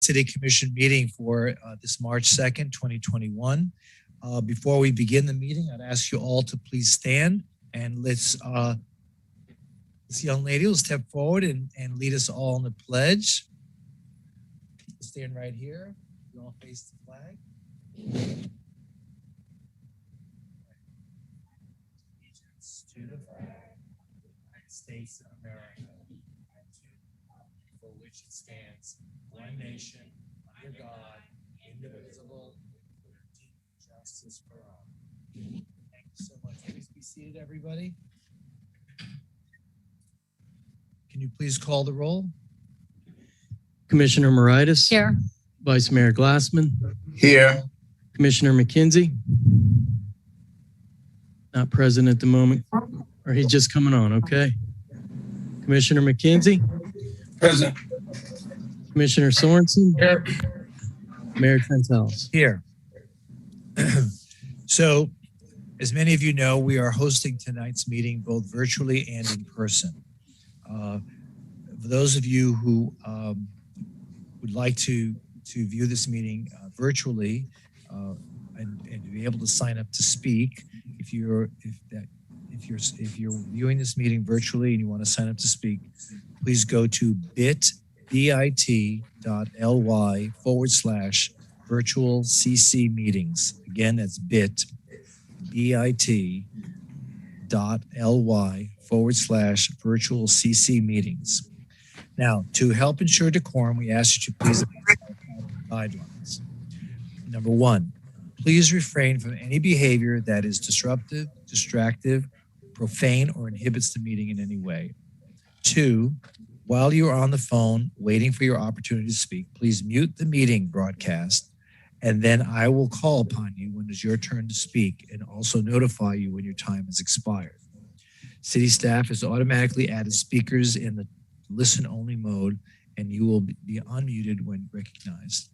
City Commission meeting for this March 2nd, 2021. Before we begin the meeting, I'd ask you all to please stand and let's, this young lady will step forward and lead us all in the pledge. Stand right here. You all face the flag. Allegiance to the flag of the United States of America, and to the republic for which it stands, one nation, under God, indivisible, with liberty and justice for all. Thank you so much. Please be seated, everybody. Can you please call the roll? Commissioner Moritas. Here. Vice Mayor Glassman. Here. Commissioner McKenzie. Not present at the moment. Or he's just coming on, okay. Commissioner McKenzie. Present. Commissioner Sorensen. Here. Mayor Trentals. Here. So, as many of you know, we are hosting tonight's meeting both virtually and in person. For those of you who would like to view this meeting virtually and to be able to sign up to speak, if you're viewing this meeting virtually and you want to sign up to speak, please go to bit.ly/virtual CC meetings. Again, that's bit.ly/virtual CC meetings. Now, to help ensure decorum, we ask you to please guidelines. Number one, please refrain from any behavior that is disruptive, distractive, profane, or inhibits the meeting in any way. Two, while you are on the phone waiting for your opportunity to speak, please mute the meeting broadcast, and then I will call upon you when it's your turn to speak and also notify you when your time has expired. City staff has automatically added speakers in the listen-only mode, and you will be unmuted when recognized.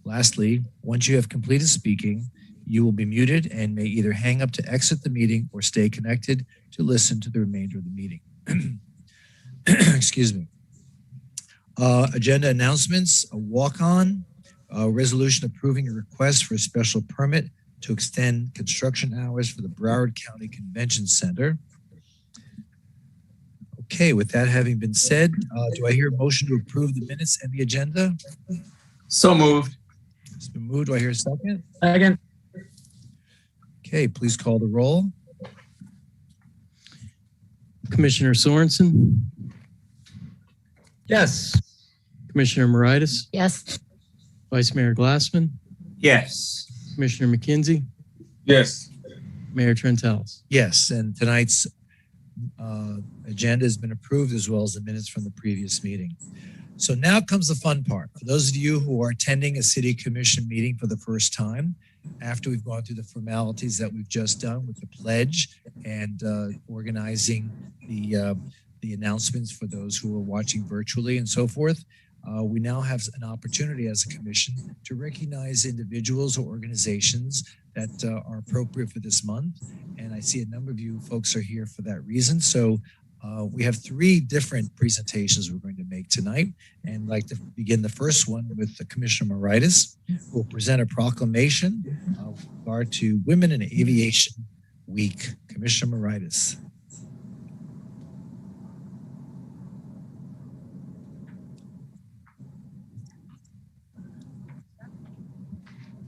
Lastly, once you have completed speaking, you will be muted and may either hang up to exit the meeting or stay connected to listen to the remainder of the meeting. Excuse me. Agenda announcements, a walk-on, a resolution approving a request for a special permit to extend construction hours for the Broward County Convention Center. Okay, with that having been said, do I hear a motion to approve the minutes and the agenda? So moved. It's been moved. Do I hear a second? Second. Okay, please call the roll. Commissioner Sorensen. Yes. Commissioner Moritas. Yes. Vice Mayor Glassman. Yes. Commissioner McKenzie. Yes. Mayor Trentals. Yes, and tonight's agenda has been approved as well as the minutes from the previous meeting. So now comes the fun part. For those of you who are attending a city commission meeting for the first time, after we've gone through the formalities that we've just done with the pledge and organizing the announcements for those who are watching virtually and so forth, we now have an opportunity as a commission to recognize individuals or organizations that are appropriate for this month. And I see a number of you folks are here for that reason. So we have three different presentations we're going to make tonight. And I'd like to begin the first one with the Commissioner Moritas, who will present a proclamation with regard to Women in Aviation Week. Commissioner Moritas.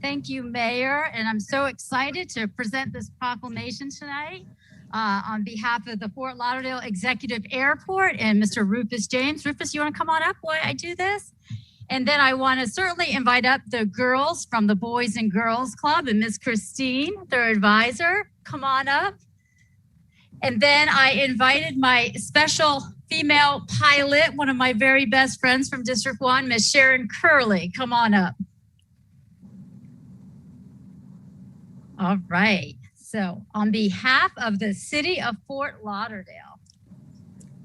Thank you, Mayor. And I'm so excited to present this proclamation tonight on behalf of the Fort Lauderdale Executive Airport and Mr. Rufus James. Rufus, you want to come on up while I do this? And then I want to certainly invite up the girls from the Boys and Girls Club and Miss Christine, their advisor. Come on up. And then I invited my special female pilot, one of my very best friends from District 1, Miss Sharon Curley. Come on up. All right. So on behalf of the city of Fort Lauderdale,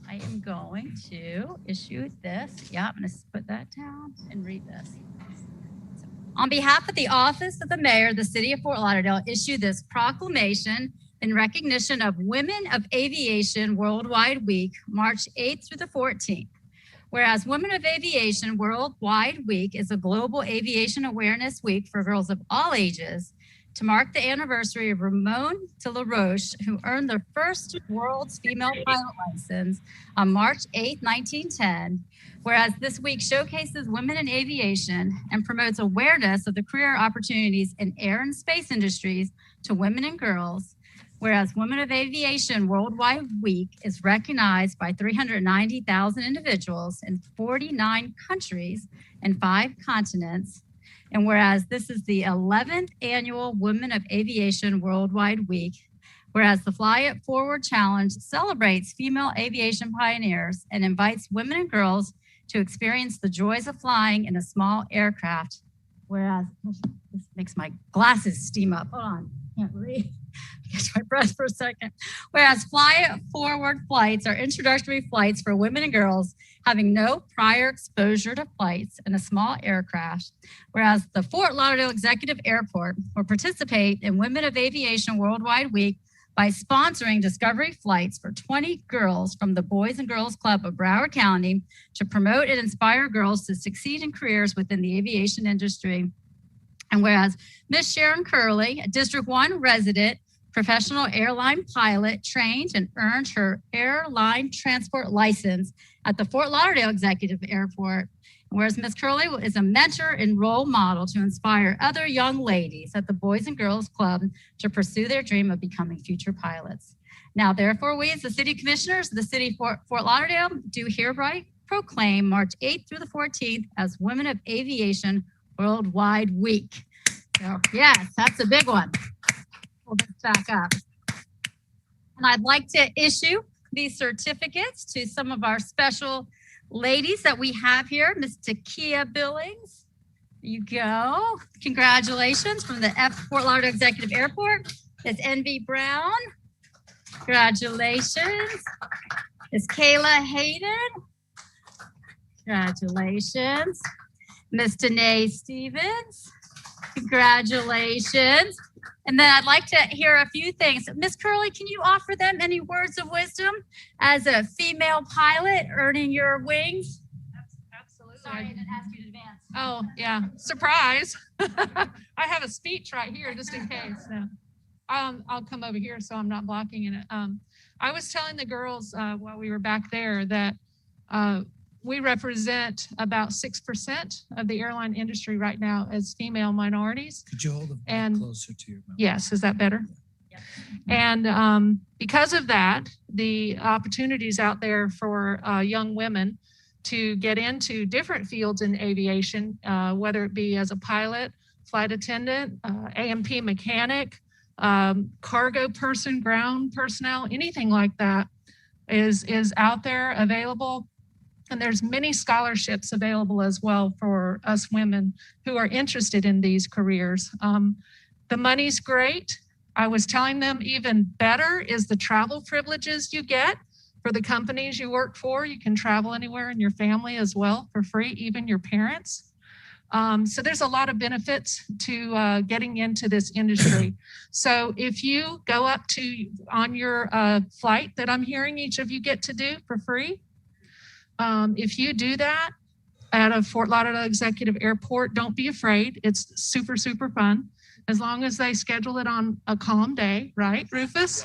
I am going to issue this. Yeah, I'm going to put that down and read this. So, on behalf of the office of the mayor of the city of Fort Lauderdale, issue this proclamation in recognition of Women of Aviation Worldwide Week, March 8th through the 14th. Whereas Women of Aviation Worldwide Week is a global aviation awareness week for girls of all ages to mark the anniversary of Ramon de la Roche, who earned the first world's female pilot license on March 8, 1910. Whereas this week showcases women in aviation and promotes awareness of the career opportunities in air and space industries to women and girls. Whereas Women of Aviation Worldwide Week is recognized by 390,000 individuals in 49 countries and 5 continents. And whereas this is the 11th annual Women of Aviation Worldwide Week, whereas the Fly It Forward Challenge celebrates female aviation pioneers and invites women and girls to experience the joys of flying in a small aircraft. Whereas, this makes my glasses steam up. Hold on, can't read. Catch my breath for a second. Whereas Fly It Forward flights are introductory flights for women and girls having no prior exposure to flights in a small aircraft. Whereas the Fort Lauderdale Executive Airport will participate in Women of Aviation Worldwide Week by sponsoring discovery flights for 20 girls from the Boys and Girls Club of Broward County to promote and inspire girls to succeed in careers within the aviation industry. And whereas Miss Sharon Curley, a District 1 resident, professional airline pilot, trained and earned her airline transport license at the Fort Lauderdale Executive Airport. Whereas Ms. Curley is a mentor and role model to inspire other young ladies at the Boys and Girls Club to pursue their dream of becoming future pilots. Now, therefore, we as the City Commissioners of the City of Fort Lauderdale do hereby proclaim March 8th through the 14th as Women of Aviation Worldwide Week. So, yes, that's a big one. Pull this back up. And I'd like to issue these certificates to some of our special ladies that we have here. Miss Takia Billings, there you go. Congratulations from the Fort Lauderdale Executive Airport. Miss Envy Brown, congratulations. Miss Kayla Hayden, congratulations. Miss Danae Stevens, congratulations. And then I'd like to hear a few things. Miss Curley, can you offer them any words of wisdom as a female pilot earning your wings? Absolutely. Sorry, I didn't ask you in advance. Oh, yeah. Surprise. I have a speech right here just in case. So, I'll come over here so I'm not blocking it. I was telling the girls while we were back there that we represent about 6% of the airline industry right now as female minorities. Could you hold them And- closer to your mouth? Yes, is that better? Yep. And because of that, the opportunities out there for young women to get into different fields in aviation, whether it be as a pilot, flight attendant, AMP mechanic, cargo person, ground personnel, anything like that is out there available. And there's many scholarships available as well for us women who are interested in these careers. The money's great. I was telling them even better is the travel privileges you get for the companies you work for. You can travel anywhere in your family as well for free, even your parents. So there's a lot of benefits to getting into this industry. So if you go up to on your flight that I'm hearing each of you get to do for free, if you do that at a Fort Lauderdale Executive Airport, don't be afraid. It's super, super fun. As long as they schedule it on a calm day, right, Rufus?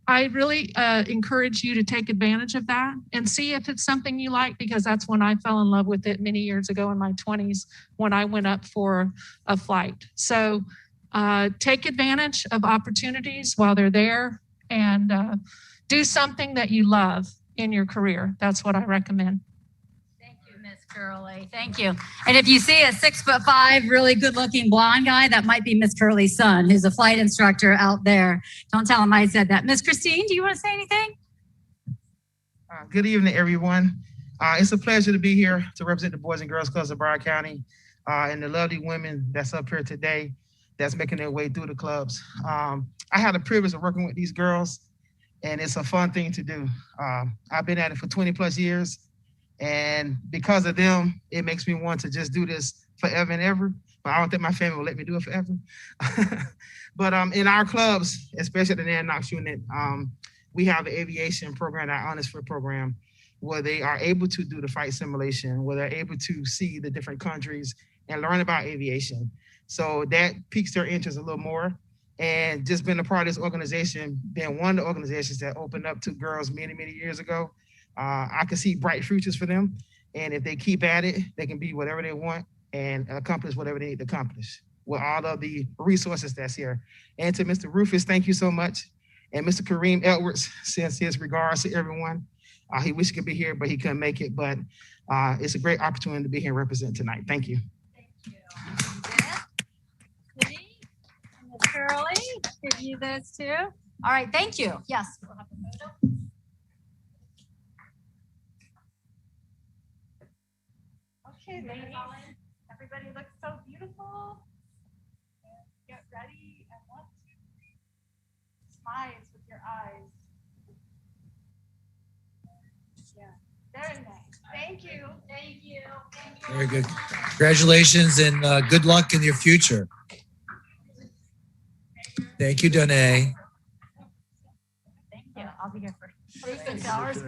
I really encourage you to take advantage of that and see if it's something you like, because that's when I fell in love with it many years ago in my 20s when I went up for a flight. So take advantage of opportunities while they're there and do something that you love in your career. That's what I recommend. Thank you, Miss Curley. Thank you. And if you see a 6'5", really good-looking blonde guy, that might be Miss Curley's son, who's a flight instructor out there. Don't tell him I said that. Miss Christine, do you want to say anything? Good evening, everyone. It's a pleasure to be here to represent the Boys and Girls Clubs of Broward County and the lovely women that's up here today that's making their way through the clubs. I had the privilege of working with these girls, and it's a fun thing to do. I've been at it for 20 plus years, and because of them, it makes me want to just do this forever and ever. But I don't think my family will let me do it forever. But in our clubs, especially the NANOX unit, we have the aviation program, our honors for program. where they are able to do the flight simulation, where they're able to see the different countries and learn about aviation. So that piques their interest a little more. And just being a part of this organization, being one of the organizations that opened up to girls many, many years ago, I can see bright futures for them. And if they keep at it, they can be whatever they want and accomplish whatever they need to accomplish with all of the resources that's here. And to Mr. Rufus, thank you so much. And Mr. Kareem Edwards sends his regards to everyone. He wished he could be here, but he couldn't make it. But it's a great opportunity to be here and represent tonight. Thank you. Thank you. Ms. Curley, give you this too. All right, thank you. Yes. We'll have a photo. Okay, ladies, everybody looks so beautiful. Get ready and 1, 2, 3. Smiles with your eyes. Yeah, very nice. Thank you. Thank you. Thank you. Very good. Congratulations and good luck in your future. Thank you, Danae. Thank you. I'll be here for 6 hours.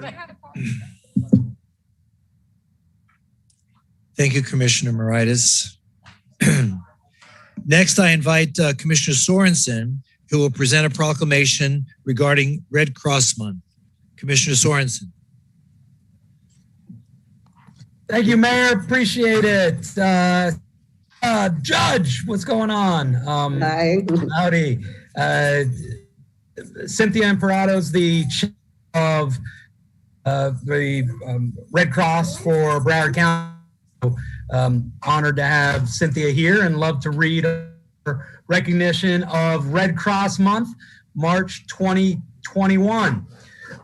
Thank you, Commissioner Moritas. Next, I invite Commissioner Sorensen, who will present a proclamation regarding Red Cross Month. Commissioner Sorensen. Thank you, Mayor. Appreciate it. Judge, what's going on? Hi. Howdy. Cynthia Imperado's the chair of the Red Cross for Broward County. Honored to have Cynthia here and love to read her recognition of Red Cross Month, March 2021.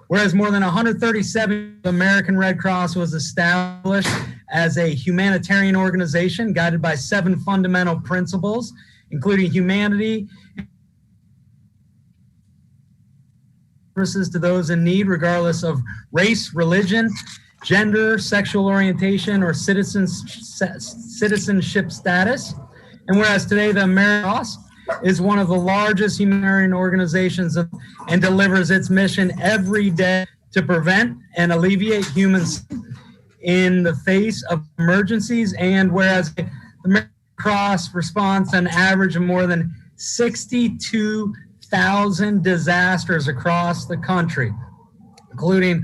Whereas more than 137 American Red Cross was established as a humanitarian organization guided by 7 fundamental principles, including humanity, services to those in need, regardless of race, religion, gender, sexual orientation, or citizenship status. And whereas today the American Cross is one of the largest humanitarian organizations and delivers its mission every day to prevent and alleviate humans in the face of emergencies. And whereas the American Cross responds to an average of more than 62,000 disasters across the country, including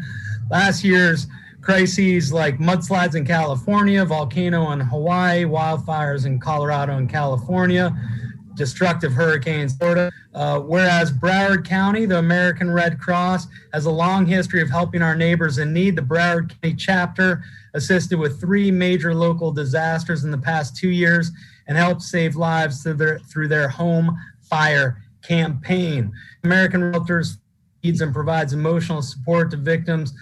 last year's crises like mudslides in California, volcano in Hawaii, wildfires in Colorado and California, destructive hurricanes in Florida. Whereas Broward County, the American Red Cross, has a long history of helping our neighbors in need. The Broward County chapter assisted with 3 major local disasters in the past 2 years and helped save lives through their home fire campaign. American Realtors feeds and provides emotional support to victims.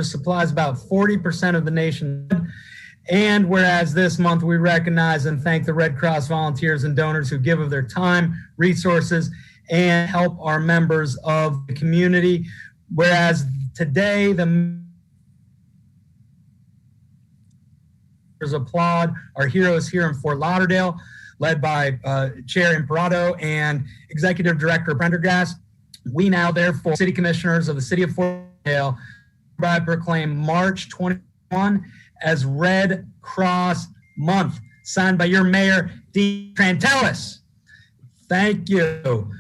Supplies about 40% of the nation. And whereas this month we recognize and thank the Red Cross volunteers and donors who give of their time, resources, and help our members of the community. Whereas today the members applaud our heroes here in Fort Lauderdale, led by Chair Imperado and Executive Director Prendergast. We now, therefore, City Commissioners of the City of Fort Lauderdale, I proclaim March 21 as Red Cross Month, signed by your Mayor, Dean Trantelis. Thank you.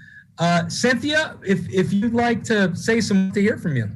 Cynthia, if you'd like to say something to hear from you.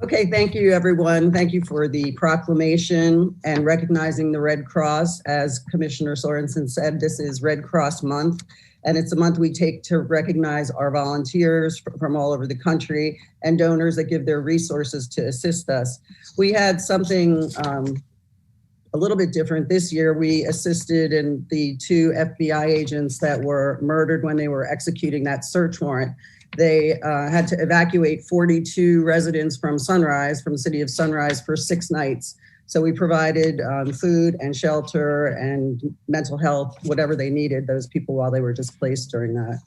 Okay, thank you, everyone. Thank you for the proclamation and recognizing the Red Cross. As Commissioner Sorensen said, this is Red Cross Month, and it's a month we take to recognize our volunteers from all over the country and donors that give their resources to assist us. We had something a little bit different this year. We assisted in the 2 FBI agents that were murdered when they were executing that search warrant. They had to evacuate 42 residents from Sunrise, from the city of Sunrise, for 6 nights. So we provided food and shelter and mental health, whatever they needed, those people while they were displaced during that.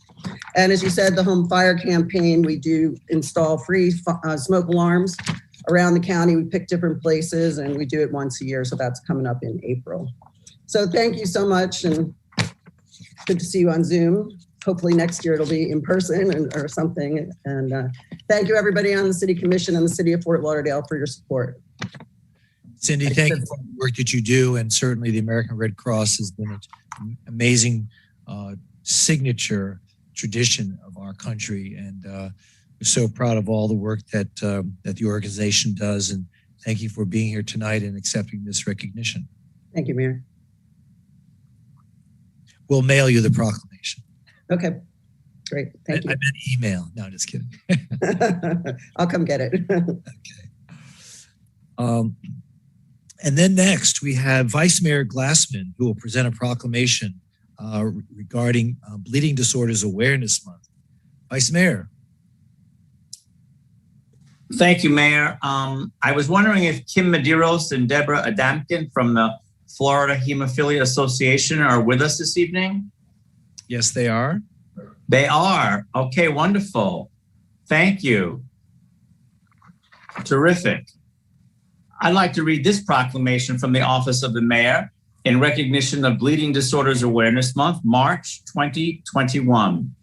And as you said, the home fire campaign, we do install free smoke alarms around the county. We pick different places and we do it once a year. So that's coming up in April. So thank you so much and good to see you on Zoom. hopefully next year it'll be in person or something. And thank you everybody on the City Commission and the City of Fort Lauderdale for your support. Cindy, thank you for the work that you do. And certainly the American Red Cross has been an amazing signature tradition of our country. And we're so proud of all the work that the organization does. And thank you for being here tonight and accepting this recognition. Thank you, Mayor. We'll mail you the proclamation. Okay, great. Thank you. I meant email. No, just kidding. I'll come get it. Okay. And then next we have Vice Mayor Glassman, who will present a proclamation regarding Bleeding Disorders Awareness Month. Vice Mayor. Thank you, Mayor. I was wondering if Kim Medeiros and Deborah Adamkin from the Florida Hemophilia Association are with us this evening. Yes, they are. They are. Okay, wonderful. Thank you. Terrific. I'd like to read this proclamation from the Office of the Mayor in recognition of Bleeding Disorders Awareness Month, March 2021.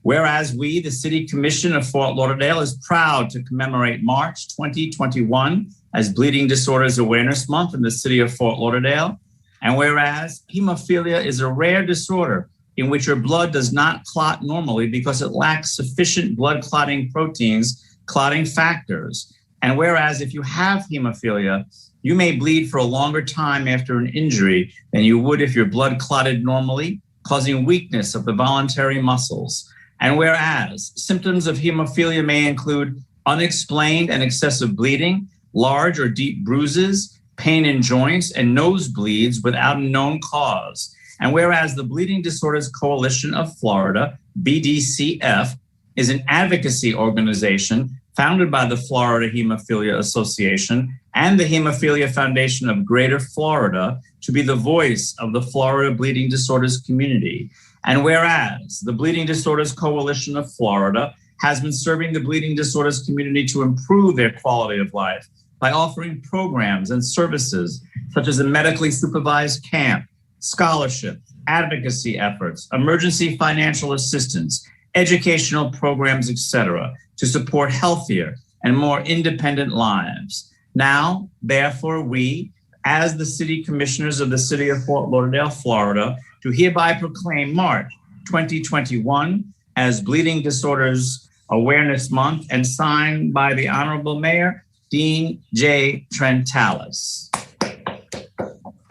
Whereas we, the City Commission of Fort Lauderdale, is proud to commemorate March 2021 as Bleeding Disorders Awareness Month in the City of Fort Lauderdale. And whereas hemophilia is a rare disorder in which your blood does not clot normally because it lacks sufficient blood clotting proteins, clotting factors. And whereas if you have hemophilia, you may bleed for a longer time after an injury than you would if your blood clotted normally, causing weakness of the voluntary muscles. And whereas symptoms of hemophilia may include unexplained and excessive bleeding, large or deep bruises, pain in joints, and nosebleeds without a known cause. And whereas the Bleeding Disorders Coalition of Florida, BDCF, is an advocacy organization founded by the Florida Hemophilia Association and the Hemophilia Foundation of Greater Florida to be the voice of the Florida bleeding disorders community. And whereas the Bleeding Disorders Coalition of Florida has been serving the bleeding disorders community to improve their quality of life by offering programs and services such as a medically supervised camp, scholarship, advocacy efforts, emergency financial assistance, educational programs, etc., to support healthier and more independent lives. Now, therefore, we, as the City Commissioners of the City of Fort Lauderdale, Florida, do hereby proclaim March 2021 as Bleeding Disorders Awareness Month and signed by the Honorable Mayor, Dean J. Trentalis.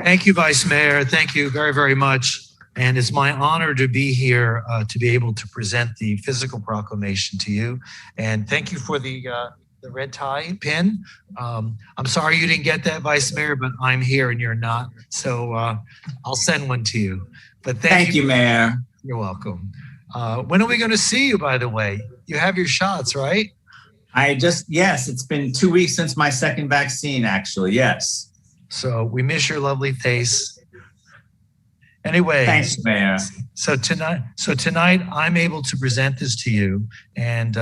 Thank you, Vice Mayor. Thank you very, very much. And it's my honor to be here to be able to present the physical proclamation to you. And thank you for the red tie pin. I'm sorry you didn't get that, Vice Mayor, but I'm here and you're not. So I'll send one to you. But thank you, Mayor. You're welcome. When are we going to see you, by the way? You have your shots, right? Yes, it's been 2 weeks since my second vaccine, actually, yes. So we miss your lovely face. Anyway, thanks, Mayor. So tonight I'm able to present this to you, and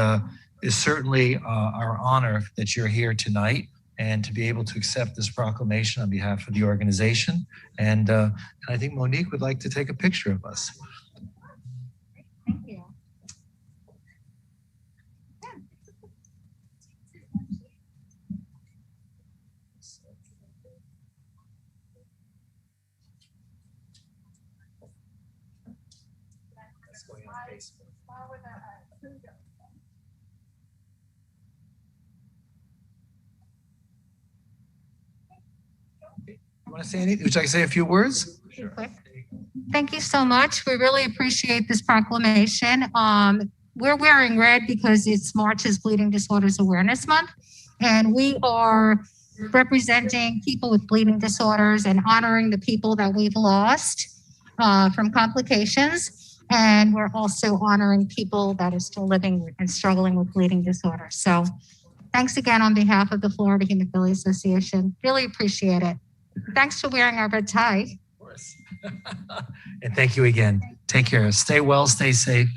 it's certainly our honor that you're here tonight and to be able to accept this proclamation on behalf of the organization. And I think Monique would like to take a picture of us. Thank you. You want to say anything? Would you like to say a few words? Sure. Thank you so much. We really appreciate this proclamation. We're wearing red because it's March's Bleeding Disorders Awareness Month, and we are representing people with bleeding disorders and honoring the people that we've lost from complications. And we're also honoring people that are still living and struggling with bleeding disorders. So thanks again on behalf of the Florida Hemophilia Association. Really appreciate it. Thanks for wearing our red tie. Of course. And thank you again. Take care. Stay well, stay safe.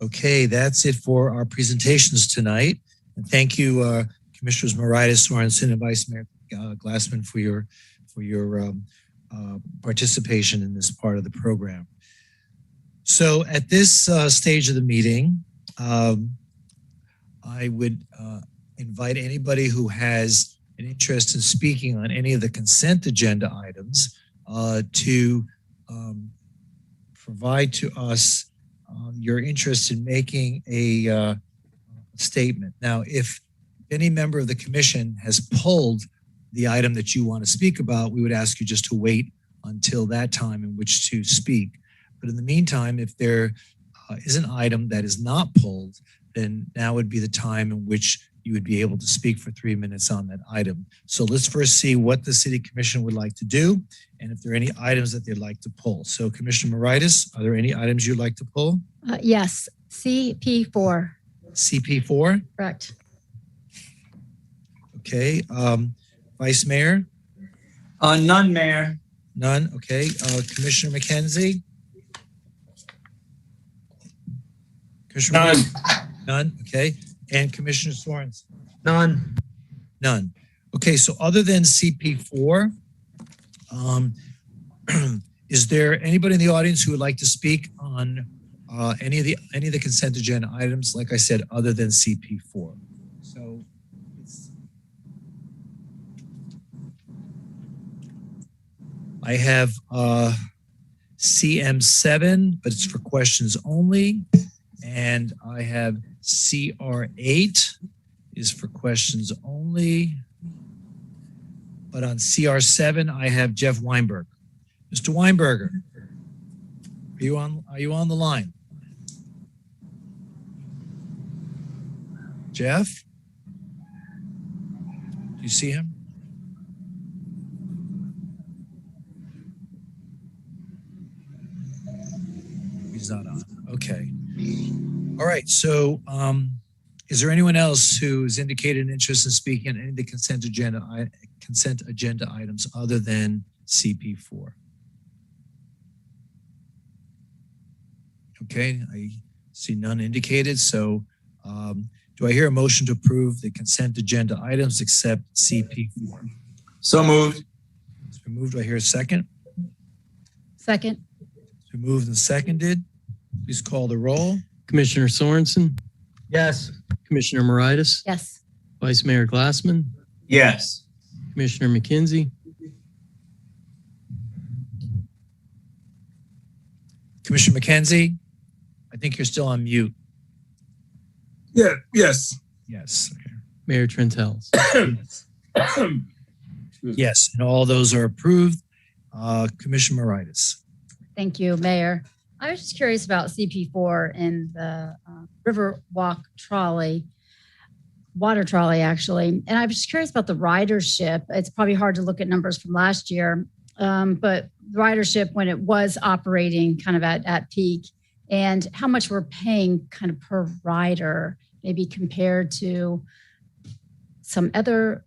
Okay, that's it for our presentations tonight. And thank you, Commissioners Moritas, Sorensen, and Vice Mayor Glassman for your participation in this part of the program. So at this stage of the meeting, I would invite anybody who has an interest in speaking on any of the consent agenda items to provide to us your interest in making a statement. Now, if any member of the commission has pulled the item that you want to speak about, we would ask you just to wait until that time in which to speak. But in the meantime, if there is an item that is not pulled, then now would be the time in which you would be able to speak for 3 minutes on that item. So let's first see what the City Commission would like to do and if there are any items that they'd like to pull. So Commissioner Moritas, are there any items you'd like to pull? Yes, CP4. CP4? Correct. Okay. Vice Mayor? None, Mayor. None. Okay. Commissioner McKenzie? Commissioner None. None. Okay. And Commissioner Sorensen? None. None. Okay. So other than CP4, is there anybody in the audience who would like to speak on any of the consent agenda items? Like I said, other than CP4. So I have CM7, but it's for questions only. And I have CR8 is for questions only. But on CR7, I have Jeff Weinberg. Mr. Weinberger, are you on the line? Jeff? Do you see him? He's not on. Okay. All right. So is there anyone else who's indicated an interest in speaking on any of the consent agenda items other than CP4? Okay. I see none indicated. So do I hear a motion to approve the consent agenda items except CP4? So moved. It's been moved. Do I hear a second? Second. It's been moved and seconded. Please call the roll. Commissioner Sorensen, Yes. Commissioner Moritas, Yes. Vice Mayor Glassman, Yes. Commissioner McKenzie, Commissioner McKenzie, I think you're still on mute. Yeah, yes. Yes. Okay. Mayor Trentels. Yes, and all those are approved. Commissioner Moritas. Thank you, Mayor. I was just curious about CP4 and the River Walk trolley, water trolley, actually. And I was just curious about the ridership. It's probably hard to look at numbers from last year, but ridership when it was operating kind of at peak and how much we're paying kind of per rider, maybe compared to some other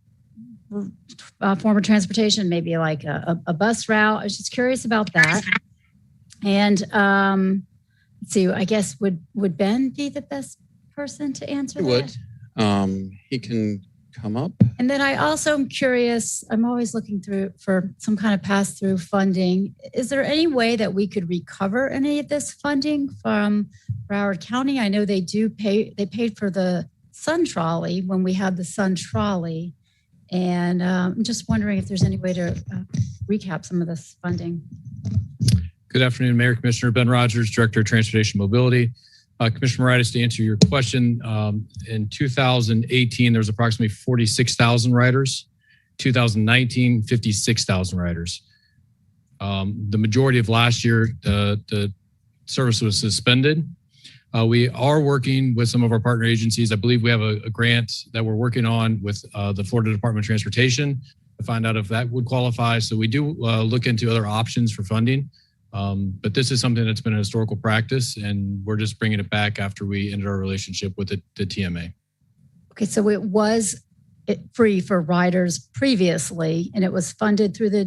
form of transportation, maybe like a bus route. I was just curious about that. And let's see, I guess would Ben be the best person to answer that? He would. He can come up. And then I also am curious, I'm always looking through for some kind of pass-through funding. Is there any way that we could recover any of this funding from Broward County? I know they paid for the Sun Trolley when we had the Sun Trolley. And I'm just wondering if there's any way to recap some of this funding. Good afternoon, Mayor, Commissioner. Ben Rogers, Director of Transportation Mobility. Commissioner Moritas, to answer your question, in 2018, there was approximately 46,000 riders. 2019, 56,000 riders. The majority of last year, the service was suspended. We are working with some of our partner agencies. I believe we have a grant that we're working on with the Florida Department of Transportation to find out if that would qualify. So we do look into other options for funding. But this is something that's been a historical practice, and we're just bringing it back after we ended our relationship with the TMA. Okay, so it was it free for riders previously, and it was funded through the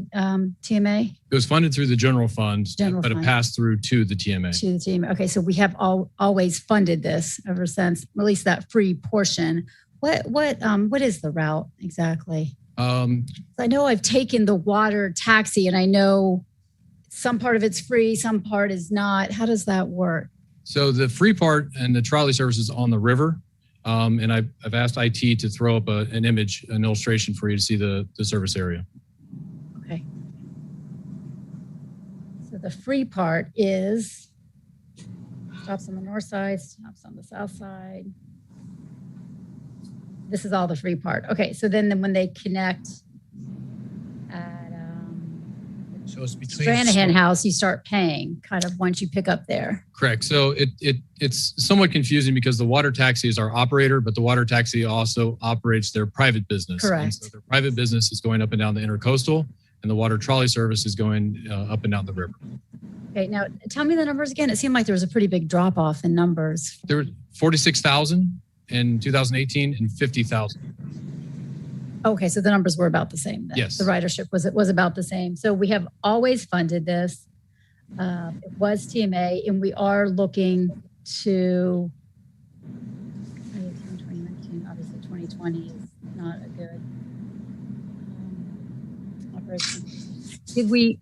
TMA? It was funded through the general fund, General but fund. it passed through to the TMA. To the TMA. Okay, so we have always funded this ever since, at least that free portion. What is the route exactly? I know I've taken the water taxi, and I know some part of it's free, some part is not. How does that work? So the free part and the trolley service is on the river. And I've asked IT to throw up an image, an illustration for you to see the service area. Okay. So the free part is stops on the north side, stops on the south side. This is all the free part. Okay, so then when they connect at So it's between Stranahan House, you start paying kind of once you pick up there. Correct. So it's somewhat confusing because the water taxi is our operator, but the water taxi also operates their private business. Correct. And so their private business is going up and down the intercoastal, and the water trolley service is going up and down the river. Okay, now tell me the numbers again. It seemed like there was a pretty big drop off in numbers. There were 46,000 in 2018 and 50,000. Okay, so the numbers were about the same then. Yes. The ridership was about the same. So we have always funded this. It was TMA, and we are looking to 2019, obviously 2020 is not a good operation. Did we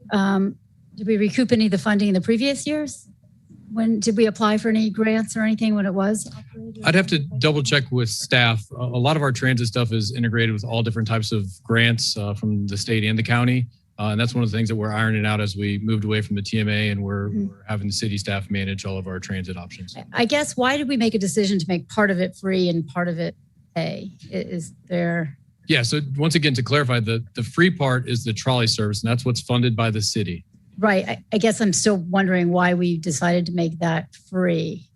recoup any of the funding in the previous years? When did we apply for any grants or anything when it was operated? I'd have to double check with staff. A lot of our transit stuff is integrated with all different types of grants from the state and the county. And that's one of the things that we're ironing out as we moved away from the TMA, and we're having the city staff manage all of our transit options. I guess, why did we make a decision to make part of it free and part of it pay? Is there... Yeah, so once again, to clarify, the free part is the trolley service, and that's what's funded by the city. Right. I guess I'm still wondering why we decided to make that free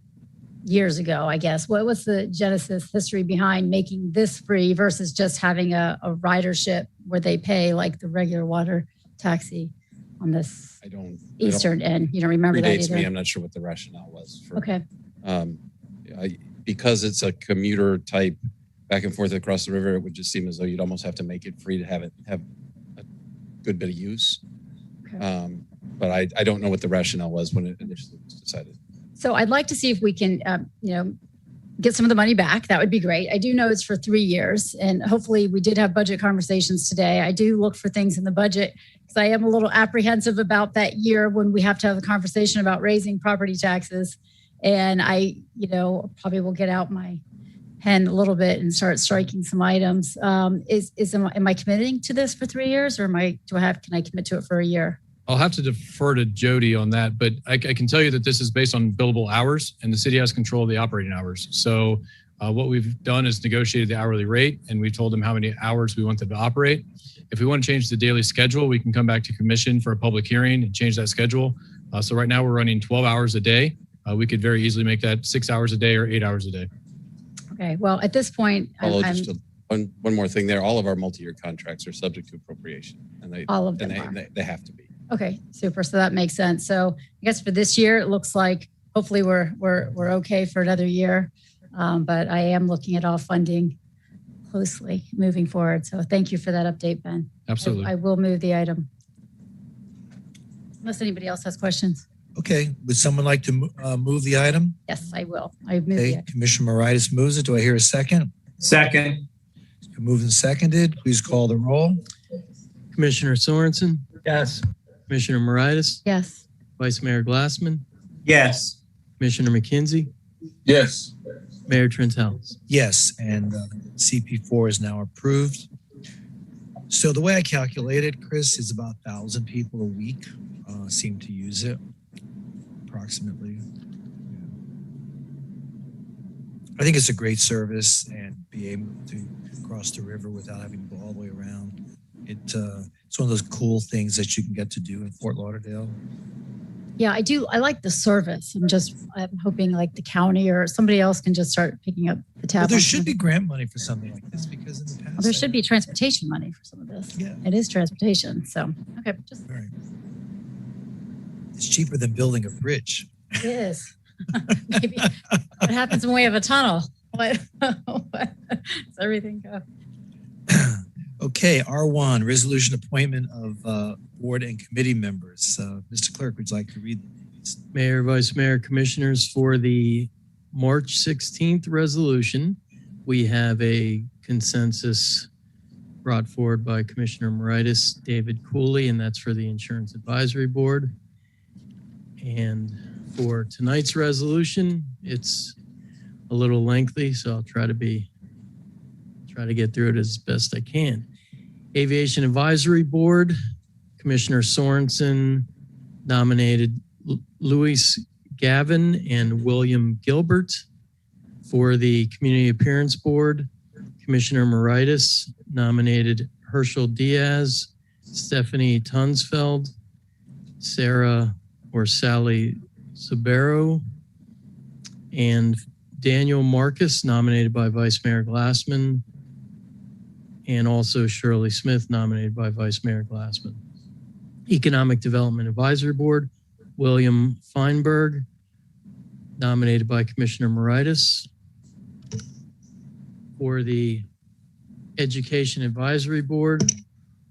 years ago, I guess. What was the genesis history behind making this free versus just having a ridership where they pay like the regular water taxi on this eastern end? You don't remember that either? Me. I'm not sure what the rationale was. Okay. Because it's a commuter type back and forth across the river, it would just seem as though you'd almost have to make it free to have a good bit of use. Okay. But I don't know what the rationale was when it initially was decided. So I'd like to see if we can, get some of the money back. That would be great. I do know it's for 3 years, and hopefully we did have budget conversations today. I do look for things in the budget because I am a little apprehensive about that year when we have to have a conversation about raising property taxes. And I, probably will get out my pen a little bit and start striking some items. Am I committing to this for 3 years, or can I commit to it for a year? I'll have to defer to Jody on that, but I can tell you that this is based on billable hours, and the city has control of the operating hours. So what we've done is negotiated the hourly rate, and we told them how many hours we want them to operate. If we want to change the daily schedule, we can come back to commission for a public hearing and change that schedule. So right now we're running 12 hours a day. We could very easily make that 6 hours a day or 8 hours a day. Okay. Well, at this point, one more thing there. All of our multi-year contracts are subject to appropriation, and they have to be. Okay, super. So that makes sense. So I guess for this year, it looks like hopefully we're okay for another year. But I am looking at all funding closely moving forward. So thank you for that update, Ben. Absolutely. I will move the item. Unless anybody else has questions. Okay. Would someone like to move the item? Yes, I will. I move the Okay. item. Commissioner Moritas moves it. Do I hear a second? Second. It's been moved and seconded. Please call the roll. Commissioner Sorensen, Yes. Commissioner Moritas, Yes. Vice Mayor Glassman, Yes. Commissioner McKenzie, Yes. Mayor Trentels. Yes, and CP4 is now approved. So the way I calculate it, Chris, is about 1,000 people a week seem to use it, approximately. I think it's a great service, and be able to cross the river without having to go all the way around. It's one of those cool things that you can get to do in Fort Lauderdale. Yeah, I do. I like the service. I'm hoping like the county or somebody else can just start picking up the tab. Well, there should be grant money for something like this, because in the past, Well, there should be transportation money for some of this. Yeah. It is transportation. So, okay, just Right. It's cheaper than building a bridge. it is. Maybe what happens when we have a tunnel? What does everything go? Okay, R1, resolution appointment of board and committee members. Mr. Clerk, would you like to read these? Mayor, Vice Mayor, Commissioners, for the March 16th resolution, we have a consensus brought forward by Commissioner Moritas, David Cooley, and that's for the Insurance Advisory Board. And for tonight's resolution, it's a little lengthy, so I'll try to get through it as best I can. Aviation Advisory Board, Commissioner Sorensen nominated Louis Gavin and William Gilbert. For the Community Appearance Board, Commissioner Moritas nominated Herschel Diaz, Stephanie Tunsfeld, Sarah or Sally Sabero, and Daniel Marcus nominated by Vice Mayor Glassman, and also Shirley Smith nominated by Vice Mayor Glassman. Economic Development Advisory Board, William Feinberg nominated by Commissioner Moritas. For the Education Advisory Board,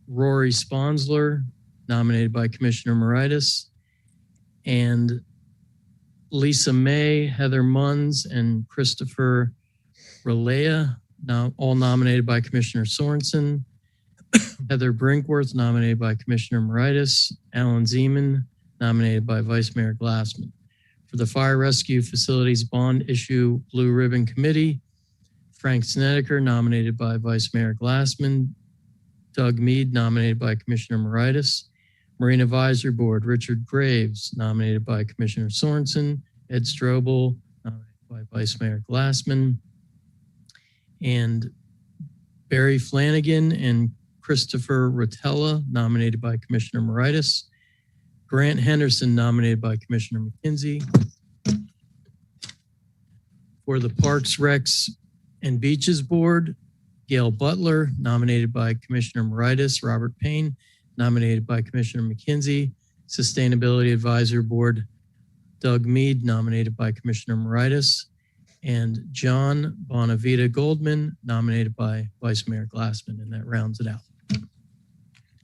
Rory Sponsler nominated by Commissioner Moritas, and Lisa May, Heather Munns, and Christopher Relea, now all nominated by Commissioner Sorensen. Heather Brinkworth nominated by Commissioner Moritas. Alan Zeman nominated by Vice Mayor Glassman. For the Fire Rescue Facilities Bond Issue Blue Ribbon Committee, Frank Snedeker nominated by Vice Mayor Glassman. Doug Mead nominated by Commissioner Moritas. Marine Advisory Board, Richard Graves nominated by Commissioner Sorensen. Ed Strobel nominated by Vice Mayor Glassman. And Barry Flanagan and Christopher Rotella nominated by Commissioner Moritas. Grant Henderson nominated by Commissioner McKenzie. For the Parks, Recs, and Beaches Board, Gail Butler nominated by Commissioner Moritas. Robert Payne nominated by Commissioner McKenzie. Sustainability Advisory Board, Doug Mead nominated by Commissioner Moritas. And John Bonavita Goldman nominated by Vice Mayor Glassman, and that rounds it out.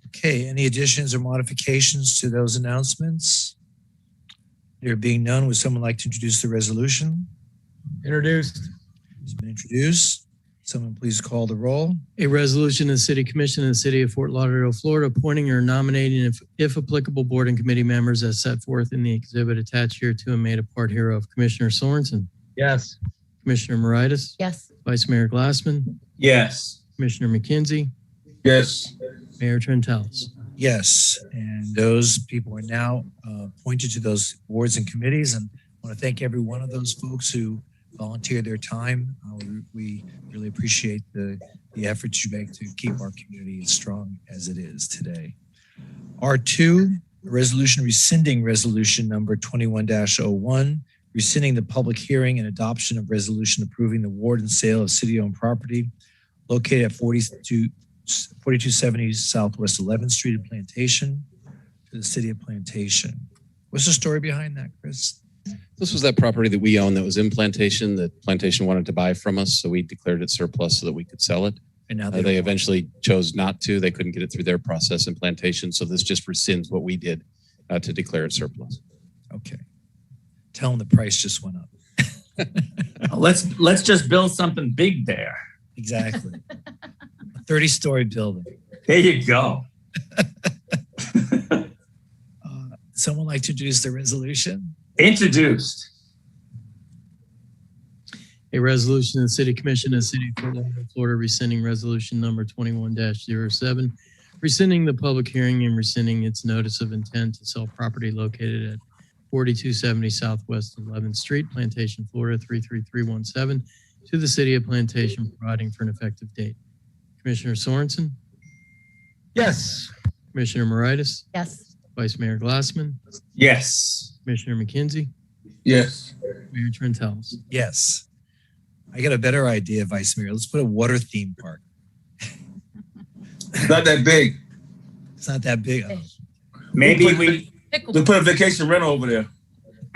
Okay, any additions or modifications to those announcements? There being none, would someone like to introduce the resolution? Introduced. It's been introduced. Someone please call the roll. A resolution of the City Commission of the City of Fort Lauderdale, Florida, appointing or nominating, if applicable, board and committee members as set forth in the exhibit attached here to and made a part hereof. Commissioner Sorensen. Yes. Commissioner Moritas. Yes. Vice Mayor Glassman. Yes. Commissioner McKenzie. Yes. Mayor Trentalis. Yes, and those people are now appointed to those boards and committees, and I want to thank every one of those folks who volunteered their time. We really appreciate the efforts you make to keep our community as strong as it is today. R2, a resolution rescinding resolution number 21-01, rescinding the public hearing and adoption of resolution approving the award and sale of city-owned property located at 4270 Southwest 11th Street in Plantation to the city of Plantation. What's the story behind that, Chris? This was that property that we own that was in Plantation that Plantation wanted to buy from us. So we declared it surplus so that we could sell it. And now they eventually chose not to. They couldn't get it through their process in Plantation. So this just rescinds what we did to declare it surplus. Okay. Tell them the price just went up. Let's just build something big there. Exactly. A 30-story building. There you go. Someone like to introduce the resolution? Introduced. A resolution of the City Commission of the City of Fort Lauderdale, Florida, rescinding resolution number 21-07, rescinding the public hearing and rescinding its notice of intent to sell property located at 4270 Southwest 11th Street, Plantation, Florida 33317, to the City of Plantation, providing for an effective date. Commissioner Sorensen? Yes. Commissioner Moritas? Yes. Vice Mayor Glassman? Yes. Commissioner McKenzie? Yes. Mayor Trentalis. Yes. I got a better idea, Vice Mayor. Let's put a water theme park. Not that big. It's not that big. Oh. Maybe we put a vacation rental over there.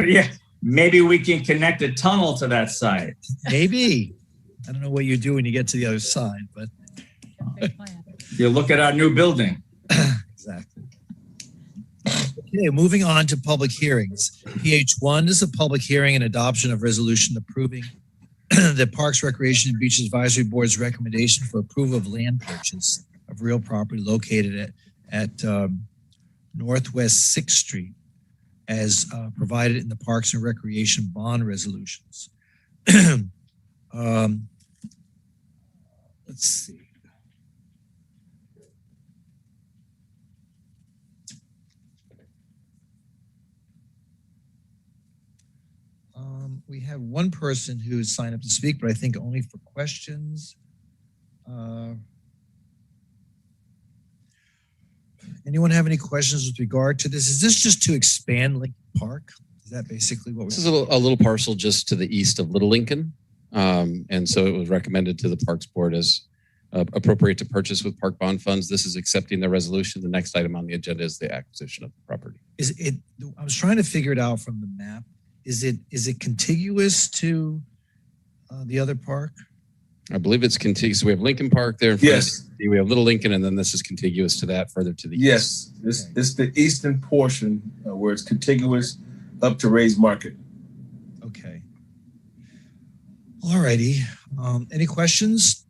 Yeah. Maybe we can connect a tunnel to that site. Maybe. I don't know what you do when you get to the other side, but you look at our new building. Exactly. Okay, moving on to public hearings. PH1 is a public hearing and adoption of resolution approving the Parks, Recreation, and Beaches Advisory Board's recommendation for approval of land purchase of real property located at Northwest 6th Street as provided in the Parks and Recreation bond resolutions. Let's see. We have one person who has signed up to speak, but I think only for questions. Anyone have any questions with regard to this? Is this just to expand Lincoln Park? Is that basically what we're This is a little parcel just to the east of Little Lincoln. And so it was recommended to the Parks Board as appropriate to purchase with park bond funds. This is accepting the resolution. The next item on the agenda is the acquisition of the property. Is it? I was trying to figure it out from the map. Is it contiguous to the other park? I believe it's contiguous. So we have Lincoln Park there in front. Yes. We have Little Lincoln, and then this is contiguous to that further to the east. Yes, this is the eastern portion where it's contiguous up to Ray's Market. Okay. All righty. Any questions?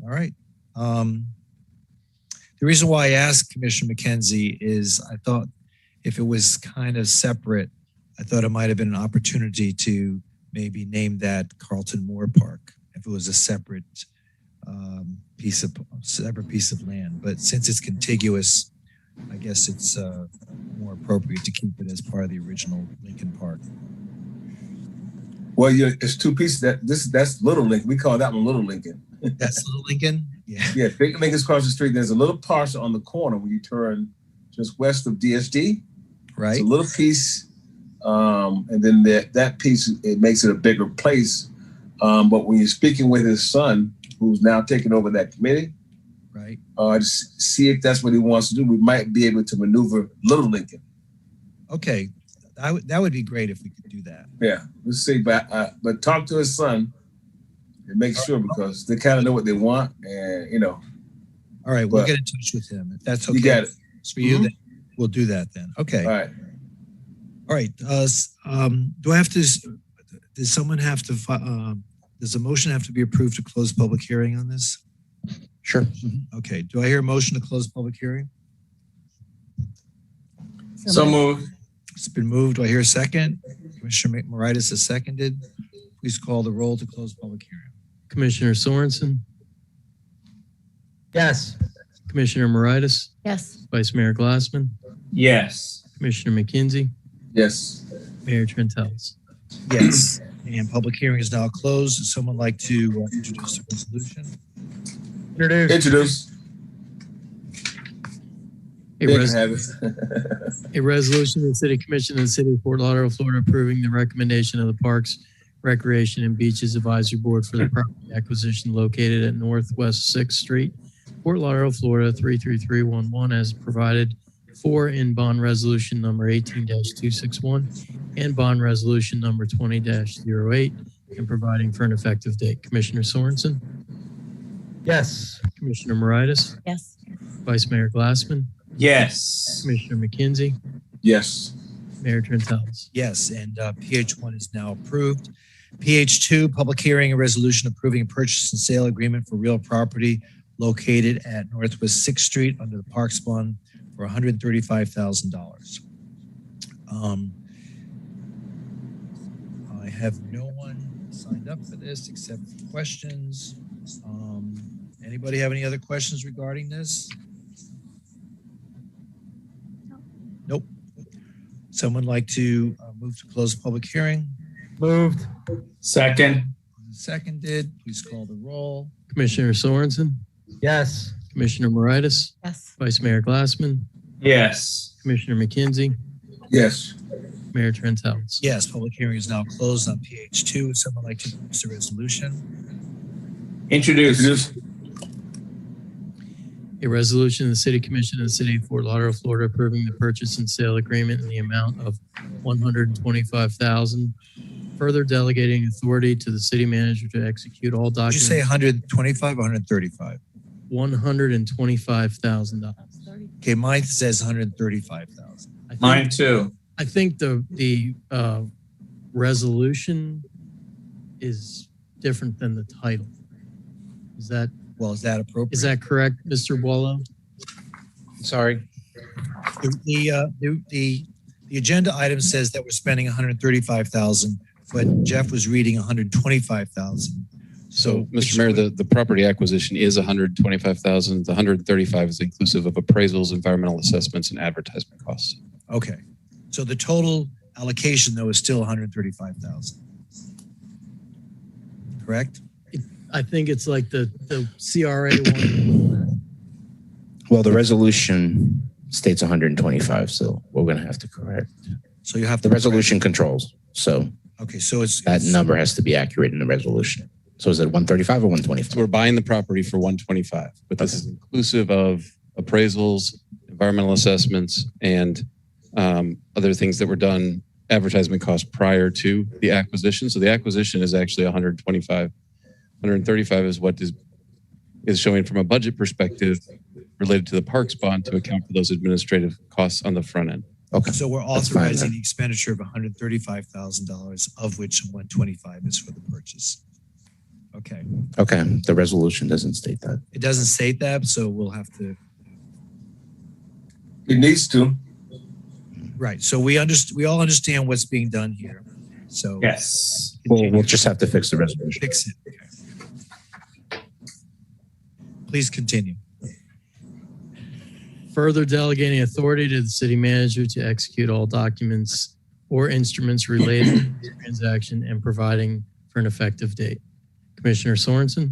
All right. The reason why I asked Commissioner McKenzie is I thought if it was kind of separate, I thought it might have been an opportunity to maybe name that Carlton Moore Park if it was a separate piece of land. But since it's contiguous, I guess it's more appropriate to keep it as part of the original Lincoln Park. Well, it's two pieces. That's Little Lincoln. We call that one Little Lincoln. That's Little Lincoln? Yeah. Yeah, Big Lincoln's across the street. There's a little parcel on the corner when you turn just west of DSD. Right. It's a little piece. And then that piece, it makes it a bigger place. But when you're speaking with his son, who's now taking over that committee, right, to see if that's what he wants to do, we might be able to maneuver Little Lincoln. Okay. That would be great if we could do that. Yeah, let's see. But talk to his son and make sure, because they kind of know what they want, and All right, we'll get in touch with him if that's okay. You got it. For you, then we'll do that then. Okay. All right. All right. Do I have to? Does someone have to? Does a motion have to be approved to close public hearing on this? Sure. Okay. Do I hear a motion to close public hearing? So moved. It's been moved. Do I hear a second? Commissioner Moritas has seconded. Please call the roll to close public hearing. Commissioner Sorensen, Yes. Commissioner Moritas, Yes. Vice Mayor Glassman, Yes. Commissioner McKenzie, Yes. Mayor Trentels. Yes. And public hearing is now closed. Would someone like to introduce the resolution? Introduce. A resolution of the City Commission of the City of Fort Lauderdale, Florida, approving the recommendation of the Parks, Recreation, and Beaches Advisory Board for the property acquisition located at Northwest 6th Street, Fort Lauderdale, Florida, 33311, as provided for in bond resolution number 18-261 and bond resolution number 20-08, and providing for an effective date. Commissioner Sorensen, Yes. Commissioner Moritas, Yes. Vice Mayor Glassman, Yes. Commissioner McKenzie, Yes. Mayor Trentels. Yes, and PH1 is now approved. PH2, public hearing and resolution approving a purchase and sale agreement for real property located at Northwest 6th Street under the Parks Fund for $135,000. I have no one signed up for this except for questions. Anybody have any other questions regarding this? Nope. Someone like to move to close the public hearing? Moved. Second. Seconded. Please call the roll. Commissioner Sorensen, Yes. Commissioner Moritas, Yes. Vice Mayor Glassman, Yes. Commissioner McKenzie, Yes. Mayor Trentels. Yes, public hearing is now closed on PH2. Would someone like to introduce the resolution? Introduce. A resolution of the City Commission of the City of Fort Lauderdale, Florida, approving the purchase and sale agreement in the amount of $125,000 further delegating authority to the city manager to execute all Did you documents. say 125 or 135? $125,000. Okay, mine says 135,000. Mine too. I think the resolution is different than the title. Is that appropriate? Is that correct, Mr. Boileau? Sorry. The agenda item says that we're spending 135,000, but Jeff was reading 125,000. So, Mr. Mayor, the property acquisition is 125,000. The 135 is inclusive of appraisals, environmental assessments, and advertisement costs. Okay. So the total allocation, though, is still 135,000. Correct? I think it's like the CRA one. Well, the resolution states 125, so we're going to have to correct. So you have to. The resolution controls. So okay, so that number has to be accurate in the resolution. So is it 135 or 125? So we're buying the property for 125, but this is inclusive of appraisals, environmental assessments, and other things that were done, advertisement costs prior to the acquisition. So the acquisition is actually 125. 135 is what is showing from a budget perspective related to the parks bond to account for those administrative costs on the front end. Okay. So we're authorizing the expenditure of $135,000, of which 125 is for the purchase. Okay. Okay. The resolution doesn't state that. It doesn't state that, so we'll have to. It needs to. Right. So we all understand what's being done here. So yes, we'll just have to fix the resolution. Fix it. Okay. Please continue. Further delegating authority to the city manager to execute all documents or instruments related to the transaction and providing for an effective date. Commissioner Sorensen?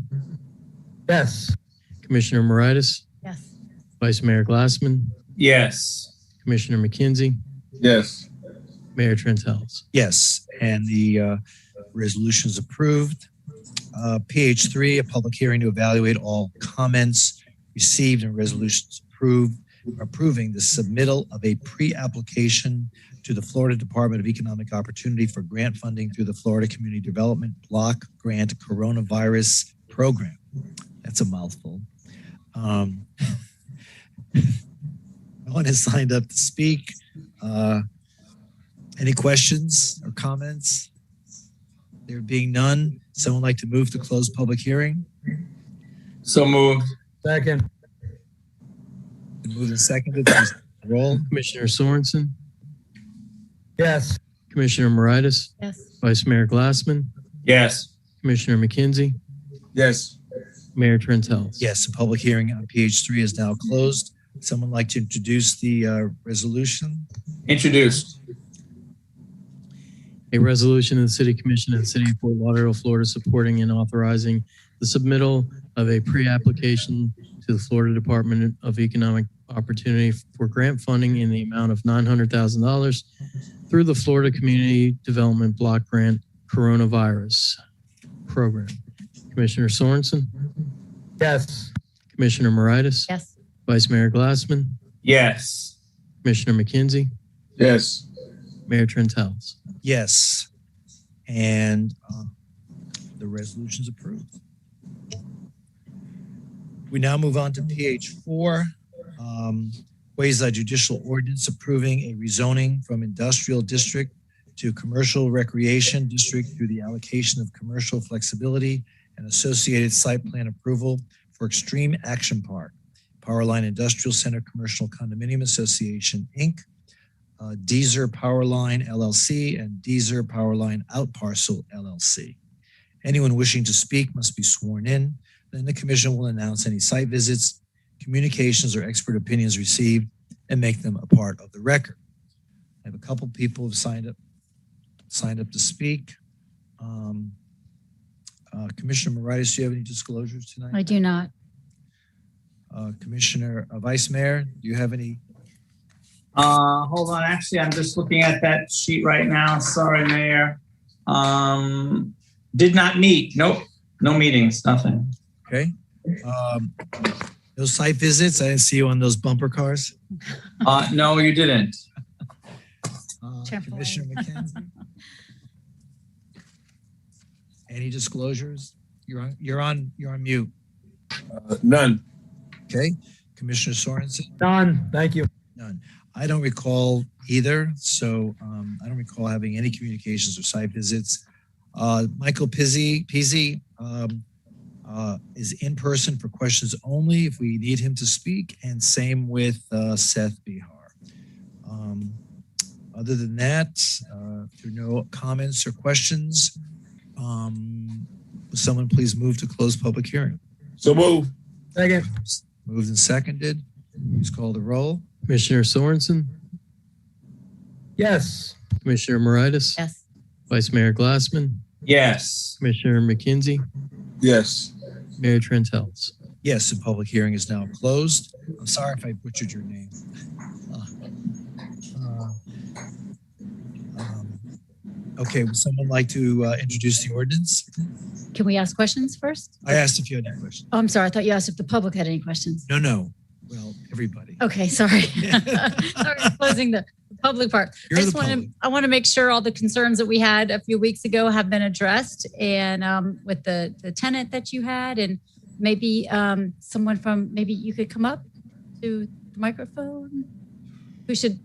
Yes. Commissioner Moritas? Yes. Vice Mayor Glassman? Yes. Commissioner McKenzie? Yes. Mayor Trentals? Yes, and the resolution is approved. PH3, a public hearing to evaluate all comments received and resolutions approving the submittal of a pre-application to the Florida Department of Economic Opportunity for grant funding through the Florida Community Development Block Grant Coronavirus Program. That's a mouthful. No one has signed up to speak. Any questions or comments? There being none, someone like to move to close public hearing? So moved. Second. Been moved and seconded. Please roll. Commissioner Sorensen? Yes. Commissioner Moritas? Yes. Vice Mayor Glassman? Yes. Commissioner McKenzie? Yes. Mayor Trentals? Yes, the public hearing on PH3 is now closed. Someone like to introduce the resolution? Introduced. A resolution of the City Commission of the City of Fort Lauderdale, Florida, supporting and authorizing the submittal of a pre-application to the Florida Department of Economic Opportunity for grant funding in the amount of $900,000 through the Florida Community Development Block Grant Coronavirus Program. Commissioner Sorensen? Yes. Commissioner Moritas? Yes. Vice Mayor Glassman? Yes. Commissioner McKenzie? Yes. Mayor Trentals? Yes. And the resolution is approved. We now move on to PH4, quasi-judicial ordinance approving a rezoning from industrial district to commercial recreation district through the allocation of commercial flexibility and associated site plan approval for Extreme Action Park, Powerline Industrial Center Commercial Condominium Association, Inc., Deezer Powerline LLC, and Deezer Powerline Outparcel LLC. Anyone wishing to speak must be sworn in. Then the commission will announce any site visits, communications, or expert opinions received and make them a part of the record. I have a couple people who've signed up to speak. Commissioner Moritas, do you have any disclosures tonight? I do not. Commissioner Vice Mayor, do you have any? Hold on. Actually, I'm just looking at that sheet right now. Sorry, Mayor. Did not meet. Nope. No meetings. Nothing. Okay. Those site visits, I didn't see you on those bumper cars. No, you didn't. Commissioner McKenzie. Any disclosures? You're on mute. None. Okay. Commissioner Sorensen? None. Thank you. None. I don't recall either. So I don't recall having any communications or site visits. Michael Pizzi is in person for questions only if we need him to speak, and same with Seth Bihar. Other than that, if there are no comments or questions, would someone please move to close public hearing? So move. Second. Moved and seconded. Please call the roll. Commissioner Sorensen, Yes. Commissioner Moritas, Yes. Vice Mayor Glassman, Yes. Commissioner McKenzie, Yes. Mayor Trentels. Yes, the public hearing is now closed. I'm sorry if I butchered your name. Okay, would someone like to introduce the ordinance? Can we ask questions first? I asked if you had any questions. Oh, I'm sorry. I thought you asked if the public had any questions. No. Well, everybody. Okay, sorry. Sorry, closing the public part. You're I the just want public. to want to make sure all the concerns that we had a few weeks ago have been addressed, and with the tenant that you had, and maybe someone from maybe you could come up to the microphone. Who should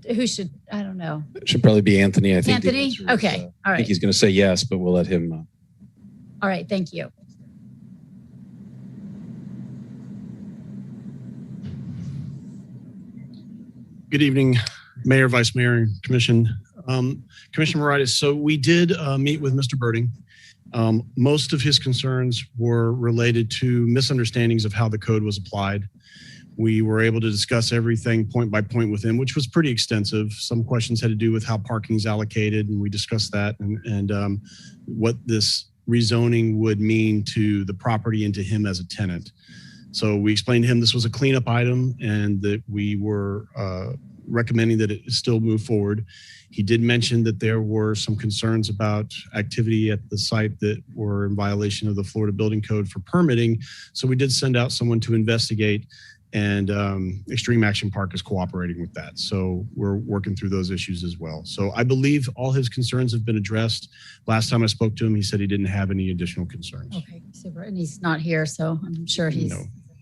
I don't know. It should probably be Anthony. I think. the Anthony? answer is, Okay. I All think right. he's going to say yes, but we'll let him. All right. Thank you. Good evening, Mayor, Vice Mayor, and Commission. Commissioner Moritas, so we did meet with Mr. Birding. Most of his concerns were related to misunderstandings of how the code was applied. We were able to discuss everything point by point with him, which was pretty extensive. Some questions had to do with how parking is allocated, and we discussed that and what this rezoning would mean to the property and to him as a tenant. So we explained to him this was a cleanup item and that we were recommending that it still move forward. He did mention that there were some concerns about activity at the site that were in violation of the Florida Building Code for permitting. So we did send out someone to investigate, and Extreme Action Park is cooperating with that. So we're working through those issues as well. So I believe all his concerns have been addressed. Last time I spoke to him, he said he didn't have any additional concerns. Okay, super. And he's not here, so I'm sure he's No.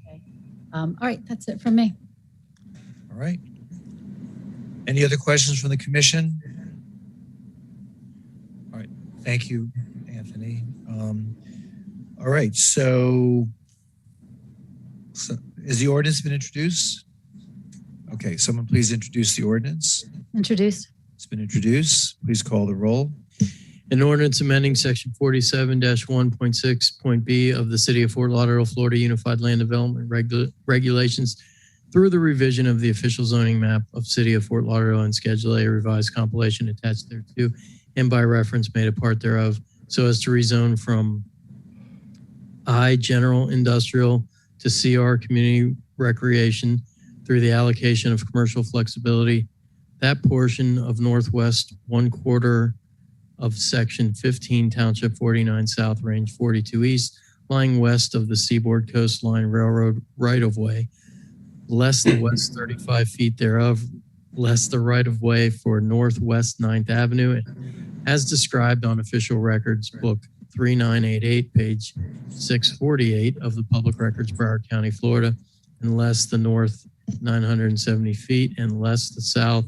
okay. All right, that's it from me. All right. Any other questions from the commission? All right. Thank you, Anthony. All right. So has the ordinance been introduced? Okay. Someone please introduce the ordinance. Introduce. It's been introduced. Please call the roll. An ordinance amending section 47-1.6.b of the City of Fort Lauderdale, Florida Unified Land Development Regulations through the revision of the official zoning map of City of Fort Lauderdale and Schedule A revised compilation attached thereto and by reference made a part thereof, so as to rezone from I General Industrial to CR Community Recreation through the allocation of commercial flexibility. That portion of Northwest 1/4 of Section 15, Township 49 South, Range 42 East, lying west of the Seaboard Coastline Railroad right-of-way, less the west 35 feet thereof, less the right-of-way for Northwest 9th Avenue, as described on Official Records Book 3988, page 648 of the Public Records, Broward County, Florida, and less the north 970 feet and less the south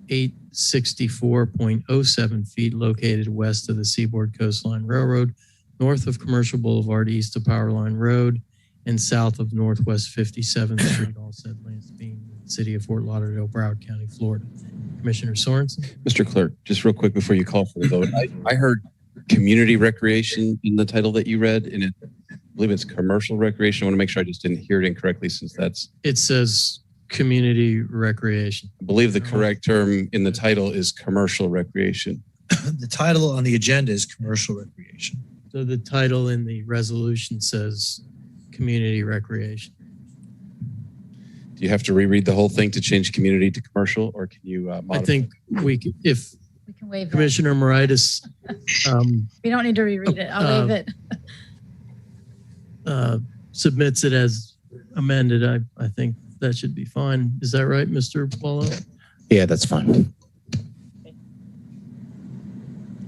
864.07 feet located west of the Seaboard Coastline Railroad, north of Commercial Boulevard, east of Powerline Road, and south of Northwest 57th Street, all said lands being the City of Fort Lauderdale, Broward County, Florida. Commissioner Sorensen. Mr. Clerk, just real quick before you call for the vote, I heard community recreation in the title that you read, and I believe it's commercial recreation. I want to make sure I just didn't hear it incorrectly, since that's. It says community recreation. I believe the correct term in the title is commercial recreation. The title on the agenda is commercial recreation. So the title in the resolution says community recreation. Do you have to reread the whole thing to change community to commercial, or can you modify? I think we could, if We can waive that. Commissioner Moritas We don't need to reread it. I'll waive it. submits it as amended, I think that should be fine. Is that right, Mr. Paulo? Yeah, that's fine.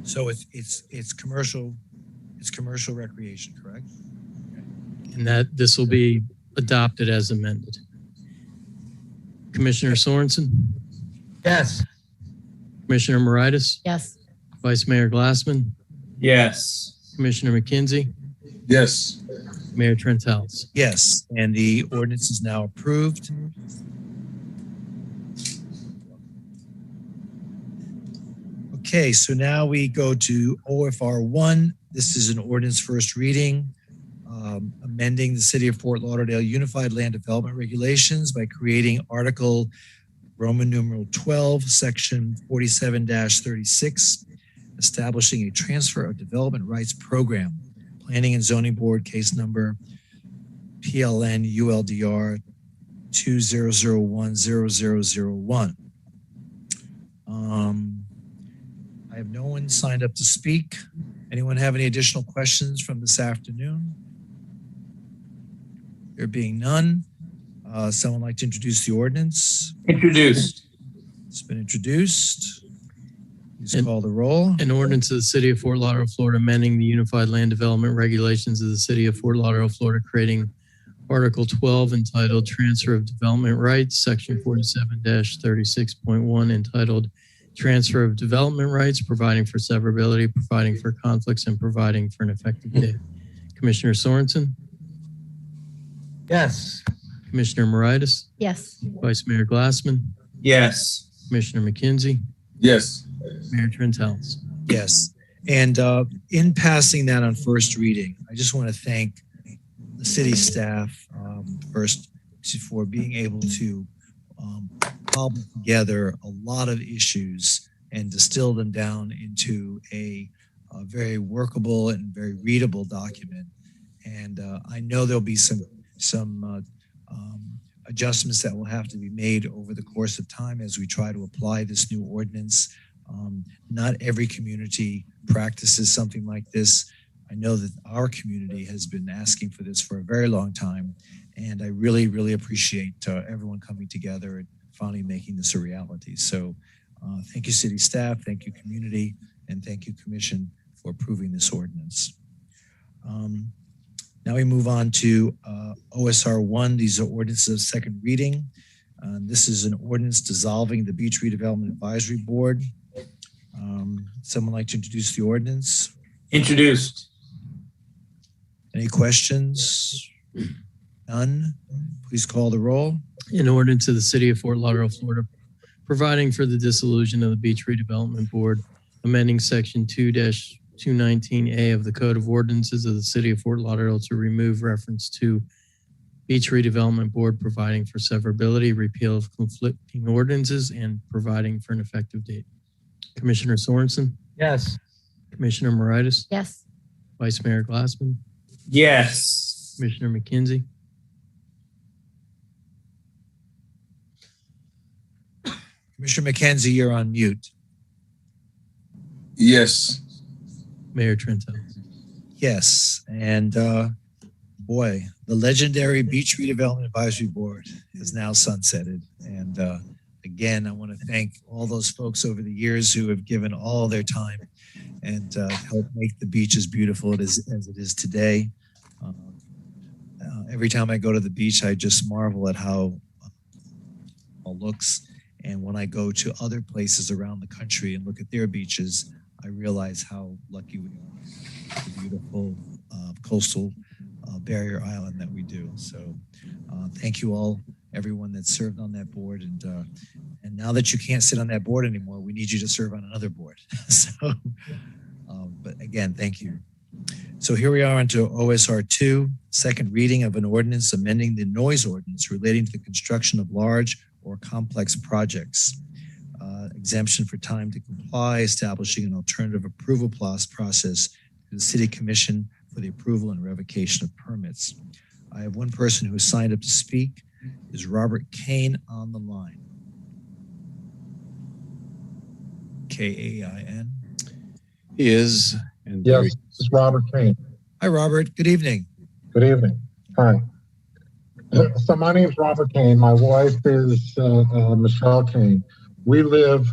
So it's commercial It's commercial recreation, correct? And that this will be adopted as amended. Commissioner Sorensen, Yes. Commissioner Moritas, Yes. Vice Mayor Glassman, Yes. Commissioner McKenzie, Yes. Mayor Trentals. Yes, and the ordinance is now approved. Okay, so now we go to OFR 1. This is an ordinance first reading, amending the City of Fort Lauderdale Unified Land Development Regulations by creating Article Roman numeral 12, Section 47-36, establishing a transfer of development rights program. Planning and Zoning Board case number PLN ULDR 20010001. I have no one signed up to speak. Anyone have any additional questions from this afternoon? There being none, someone like to introduce the ordinance? Introduced. It's been introduced. Please call the roll. An ordinance of the City of Fort Lauderdale, Florida, amending the Unified Land Development Regulations of the City of Fort Lauderdale, Florida, creating Article 12 entitled Transfer of Development Rights, Section 47-36.1 entitled Transfer of Development Rights, providing for severability, providing for conflicts, and providing for an effective date. Commissioner Sorensen, Yes. Commissioner Moritas, Yes. Vice Mayor Glassman, Yes. Commissioner McKenzie, Yes. Mayor Trentals. Yes. And in passing that on first reading, I just want to thank the city staff first for being able to cobble together a lot of issues and distill them down into a very workable and very readable document. And I know there'll be some adjustments that will have to be made over the course of time as we try to apply this new ordinance. Not every community practices something like this. I know that our community has been asking for this for a very long time, and I really, really appreciate everyone coming together and finally making this a reality. So thank you, city staff, thank you, community, and thank you, commission, for approving this ordinance. Now we move on to OSR 1. These are ordinances of second reading. This is an ordinance dissolving the Beach Redevelopment Advisory Board. Someone like to introduce the ordinance? Introduced. Any questions? None? Please call the roll. An ordinance of the City of Fort Lauderdale, Florida, providing for the dissolution of the Beach Redevelopment Board, amending Section 2-219A of the Code of Ordinances of the City of Fort Lauderdale to remove reference to Beach Redevelopment Board, providing for severability, repeal of conflicting ordinances, and providing for an effective date. Commissioner Sorensen, Yes. Commissioner Moritas, Yes. Vice Mayor Glassman, Yes. Commissioner McKenzie, Commissioner McKenzie, you're on mute. Yes. Mayor Trentals. Yes, and boy, the legendary Beach Redevelopment Advisory Board is now sunsetted. And again, I want to thank all those folks over the years who have given all their time and helped make the beach as beautiful as it is today. Every time I go to the beach, I just marvel at how it looks. And when I go to other places around the country and look at their beaches, I realize how lucky we are. The beautiful coastal barrier island that we do. So thank you all, everyone that served on that board. And now that you can't sit on that board anymore, we need you to serve on another board. So, but again, thank you. So here we are onto OSR 2, second reading of an ordinance amending the noise ordinance relating to the construction of large or complex projects. Exemption for time to comply, establishing an alternative approval process to the City Commission for the approval and revocation of permits. I have one person who has signed up to speak. Is Robert Kane on the line? K-A-I-N. He is. And yes, it's Robert Kane. Hi, Robert. Good evening. Good evening. Hi. So my name is Robert Kane. My wife is Michelle Kane. We live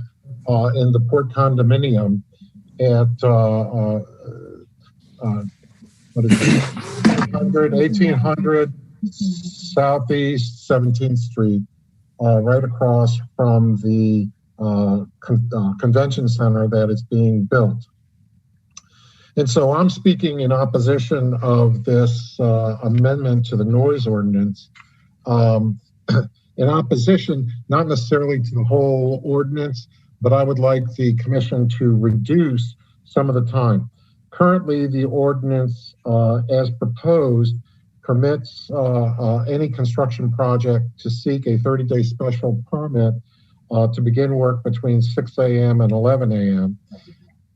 in the Port Condominium at what is it? 1800 Southeast 17th Street, right across from the convention center that is being built. And so I'm speaking in opposition of this amendment to the noise ordinance. In opposition, not necessarily to the whole ordinance, but I would like the commission to reduce some of the time. Currently, the ordinance, as proposed, permits any construction project to seek a 30-day special permit to begin work between 6 a.m. and 11 a.m.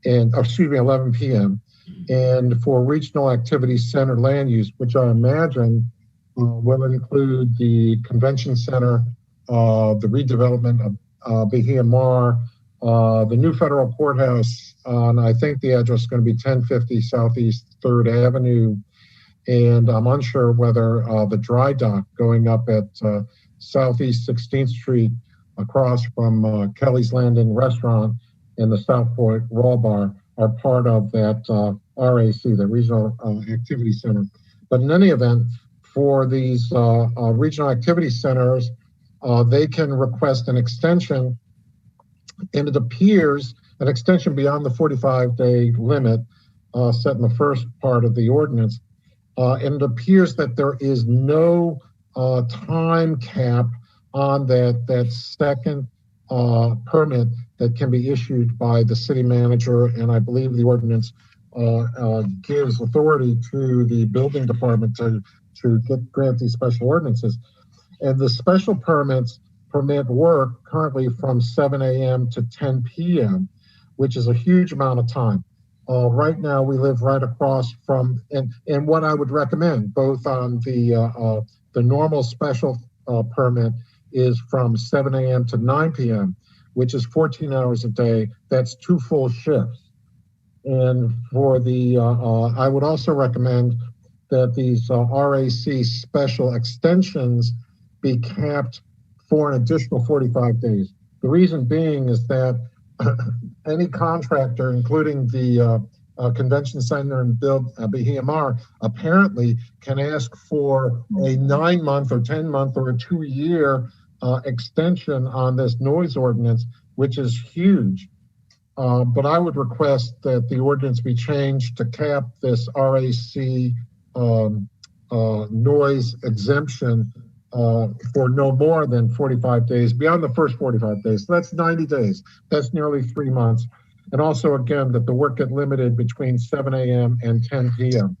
and, 11 p.m. And for regional activity center land use, which I imagine will include the convention center, the redevelopment of Bahia Mar, the new federal courthouse, and I think the address is going to be 1050 Southeast 3rd Avenue. And I'm unsure whether the dry dock going up at Southeast 16th Street across from Kelly's Landing Restaurant and the South Point Raw Bar are part of that RAC, the Regional Activity Center. But in any event, for these regional activity centers, they can request an extension, and it appears an extension beyond the 45-day limit set in the first part of the ordinance. And it appears that there is no time cap on that second permit that can be issued by the city manager. And I believe the ordinance gives authority to the building department to grant these special ordinances. And the special permits permit work currently from 7 a.m. to 10 p.m., which is a huge amount of time. Right now, we live right across from, and what I would recommend, both on the normal special permit is from 7 a.m. to 9 p.m., which is 14 hours a day. That's 2 full shifts. And for the, I would also recommend that these RAC special extensions be capped for an additional 45 days. The reason being is that any contractor, including the convention center and build Bahia Mar, apparently can ask for a 9-month or 10-month or a 2-year extension on this noise ordinance, which is huge. But I would request that the ordinance be changed to cap this RAC noise exemption for no more than 45 days, beyond the first 45 days. So that's 90 days. That's nearly 3 months. And also, again, that the work get limited between 7 a.m. and 10 p.m.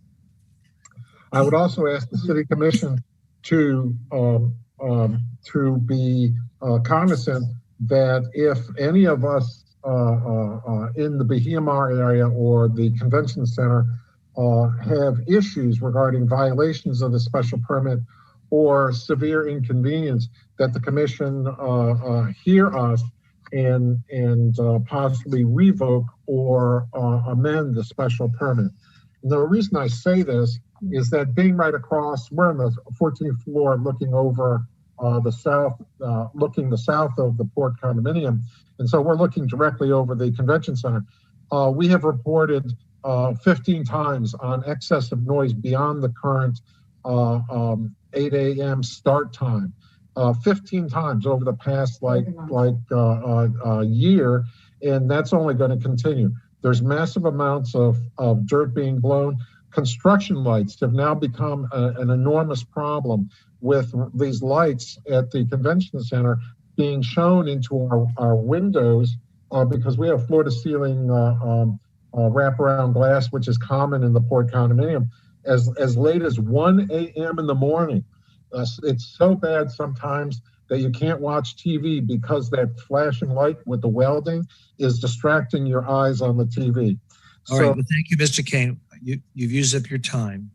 I would also ask the city commission to be cognizant that if any of us in the Bahia Mar area or the convention center have issues regarding violations of the special permit or severe inconvenience, that the commission hear us and possibly revoke or amend the special permit. And the reason I say this is that being right across, we're on the 14th floor looking over the south of the Port condominium. And so we're looking directly over the convention center. We have reported 15 times on excessive noise beyond the current 8 a.m. start time. 15 times over the past year, and that's only going to continue. There's massive amounts of dirt being blown. Construction lights have now become an enormous problem, with these lights at the convention center being shown into our windows because we have floor-to-ceiling wraparound glass, which is common in the Port condominium, as late as 1 a.m. in the morning. It's so bad sometimes that you can't watch TV because that flashing light with the welding is distracting your eyes on the TV. All right. Well, thank you, Mr. Kane. You've used up your time.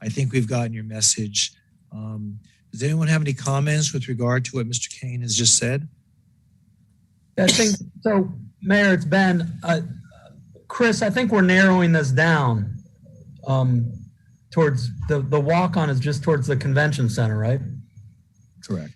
I think we've gotten your message. Does anyone have any comments with regard to what Mr. Kane has just said? I think so, Mayor. It's Ben. Chris, I think we're narrowing this down. Towards the walk-on is just towards the convention center, right? Correct.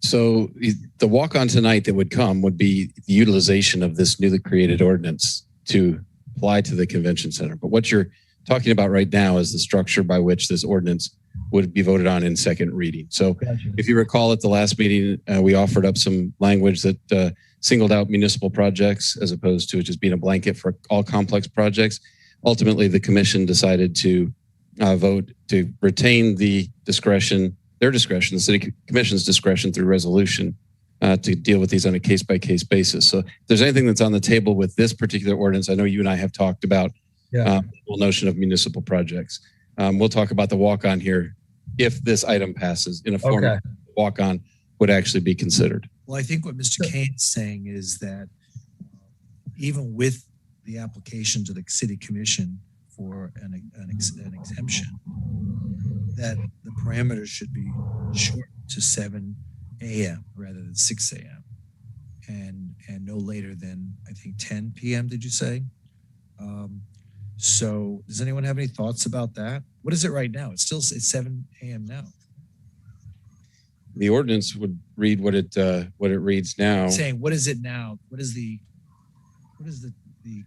So the walk-on tonight that would come would be the utilization of this newly created ordinance to apply to the convention center. But what you're talking about right now is the structure by which this ordinance would be voted on in second reading. So if you recall at the last meeting, we offered up some language that singled out municipal projects as opposed to it just being a blanket for all complex projects. Ultimately, the commission decided to vote to retain the discretion, their discretion, the city commission's discretion through resolution to deal with these on a case-by-case basis. So if there's anything that's on the table with this particular ordinance, I know you and I have talked about the whole notion of municipal projects. We'll talk about the walk-on here if this item passes in a form of walk-on would actually be considered. Well, I think what Mr. Kane's saying is that even with the application to the city commission for an exemption, that the parameters should be shortened to 7 a.m. rather than 6 a.m. and no later than, I think, 10 p.m. Did you say? So does anyone have any thoughts about that? What is it right now? It's 7 a.m. now. The ordinance would read what it reads now. I'm saying, what is it now? What is the